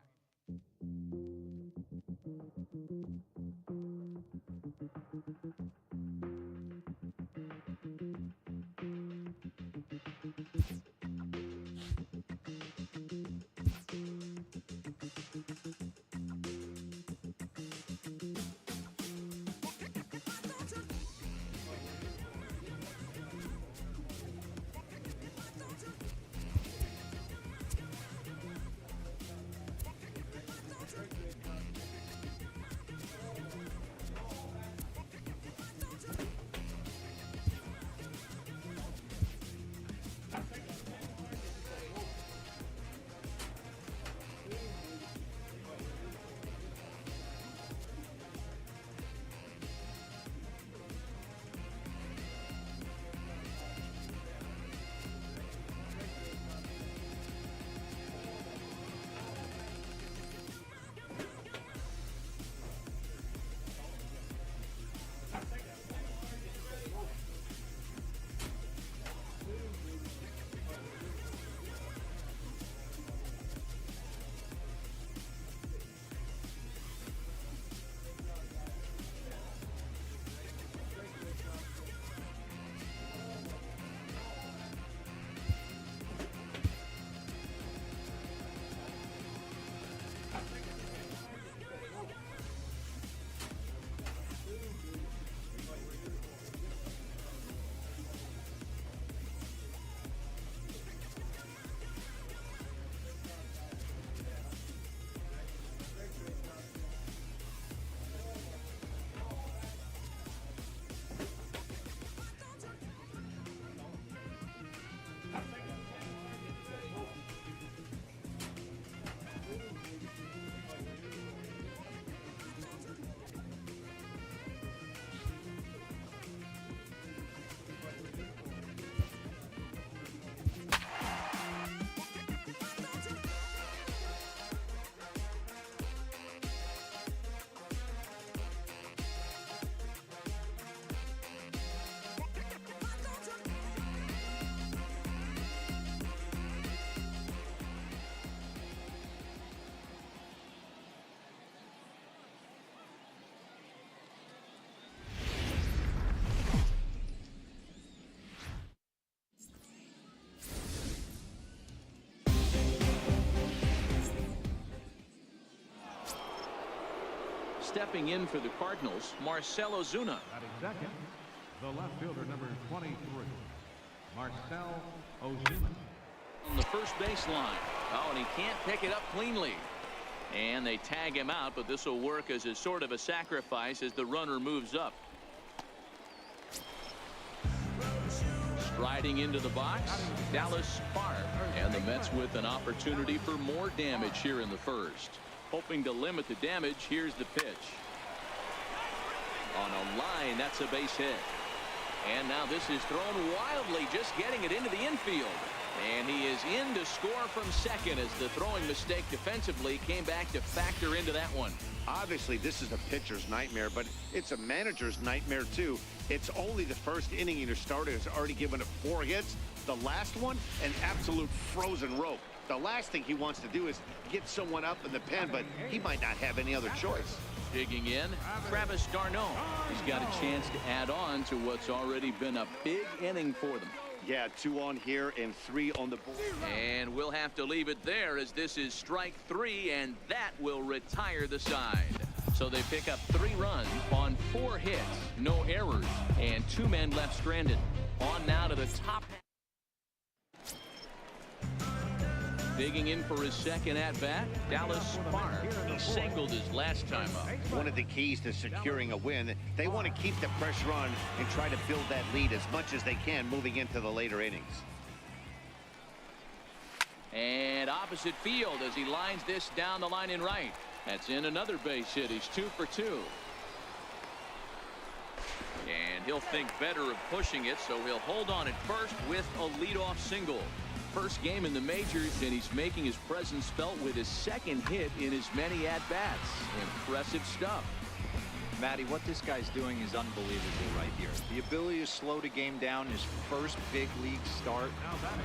Speaker 2: stepping in for the Cardinals, Marcell Ozuna.
Speaker 4: Batting second, the left fielder, number 23, Marcell Ozuna.
Speaker 2: On the first baseline. Oh, and he can't pick it up cleanly. And they tag him out, but this will work as a sort of a sacrifice as the runner moves up. Striding into the box, Dallas Sparv. And the Mets with an opportunity for more damage here in the first. Hoping to limit the damage, here's the pitch. On a line, that's a base hit. And now this is thrown wildly, just getting it into the infield. And he is in to score from second as the throwing mistake defensively came back to factor into that one.
Speaker 3: Obviously, this is a pitcher's nightmare, but it's a manager's nightmare, too. It's only the first inning your starter has already given up 4 hits. The last one, an absolute frozen rope. The last thing he wants to do is get someone up in the pen, but he might not have any other choice.
Speaker 2: Digging in, Travis d'Arnaud. He's got a chance to add on to what's already been a big inning for them.
Speaker 3: Yeah, 2 on here and 3 on the board.
Speaker 2: And we'll have to leave it there as this is strike 3, and that will retire the side. So they pick up 3 runs on 4 hits, no errors, and 2 men left stranded. On now to the top. Digging in for his second at-bat, Dallas Sparv. He singled his last time up.
Speaker 3: One of the keys to securing a win, they want to keep the pressure on and try to build that lead as much as they can moving into the later innings.
Speaker 2: And opposite field as he lines this down the line in right. That's in another base hit. He's 2 for 2. And he'll think better of pushing it, so he'll hold on at first with a leadoff single. First game in the majors, and he's making his presence felt with his second hit in as many at-bats. Impressive stuff.
Speaker 5: Matty, what this guy's doing is unbelievable right here. The ability to slow the game down, his first big league start,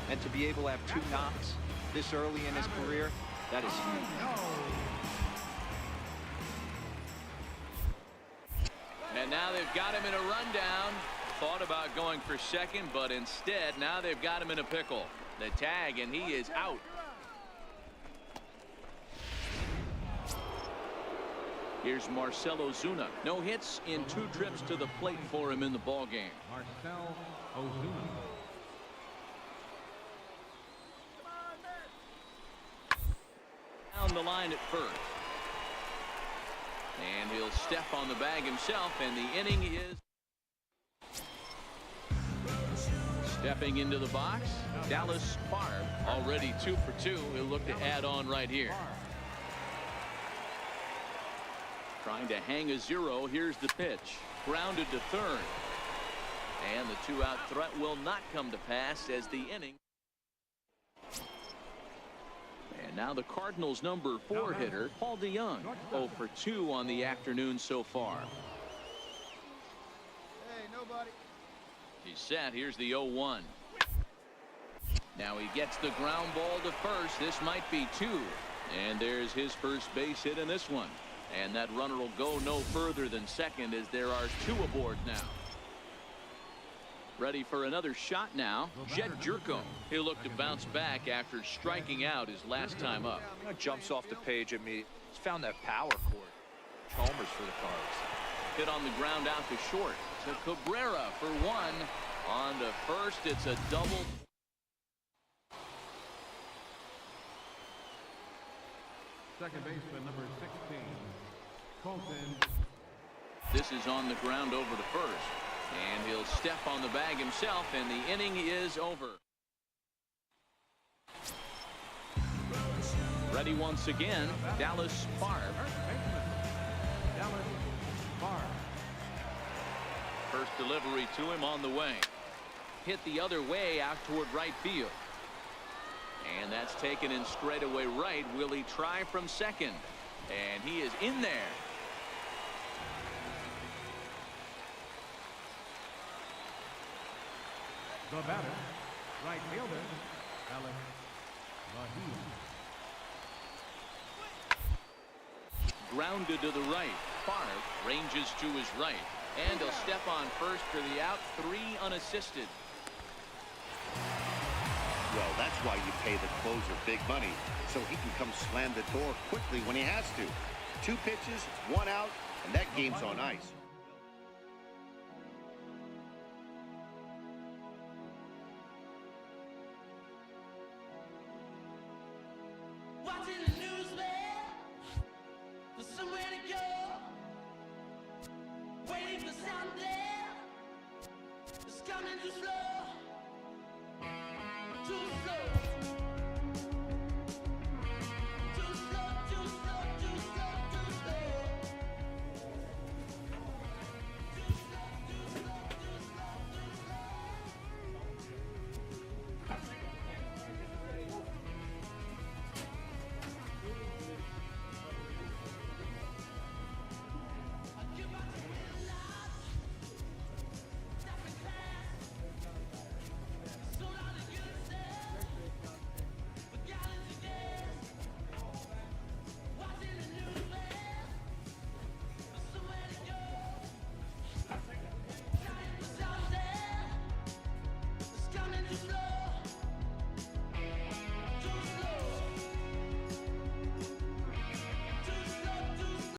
Speaker 5: and to be able to have 2 knocks this early in his career, that is huge.
Speaker 2: And now they've got him in a rundown. Thought about going for second, but instead now they've got him in a pickle. The tag, and he is out. Here's Marcell Ozuna. No hits in 2 trips to the plate for him in the ballgame.
Speaker 4: Marcell Ozuna.
Speaker 2: Down the line at first. And he'll step on the bag himself, and the inning is... Stepping into the box, Dallas Sparv, already 2 for 2. He'll look to add on right here. Trying to hang a 0. Here's the pitch. Grounded to third. And the 2-out threat will not come to pass as the inning. And now the Cardinals' number 4 hitter, Paul DeJong, 0 for 2 on the afternoon so far.
Speaker 6: Hey, nobody.
Speaker 2: He's set. Here's the 0-1. Now he gets the ground ball to first. This might be 2. And there's his first base hit in this one. And that runner will go no further than second as there are 2 aboard now. Ready for another shot now. Jed Jerko. He'll look to bounce back after striking out his last time up.
Speaker 5: Jumps off the page at me. He's found that power chord. Homers for the Cards.
Speaker 2: Hit on the ground out to short. To Cabrera for 1. On to first. It's a double.
Speaker 4: Second baseman, number 16, Colton.
Speaker 2: This is on the ground over to first. And he'll step on the bag himself, and the inning is over. Ready once again, Dallas Sparv.
Speaker 4: Dallas Sparv.
Speaker 2: First delivery to him on the way. Hit the other way out toward right field. And that's taken in straightaway right. Will he try from second? And he is in there.
Speaker 4: The batter, right fielder, Alex Mejia.
Speaker 2: Grounded to the right. Favre ranges to his right. And he'll step on first for the out. 3 unassisted.
Speaker 3: Well, that's why you pay the closer big money, so he can come slam the door quickly when he has to. 2 pitches, 1 out, And that game's on ice.
Speaker 7: Watching the news, man, for somewhere to go. Waiting for something that's coming too slow. Too slow.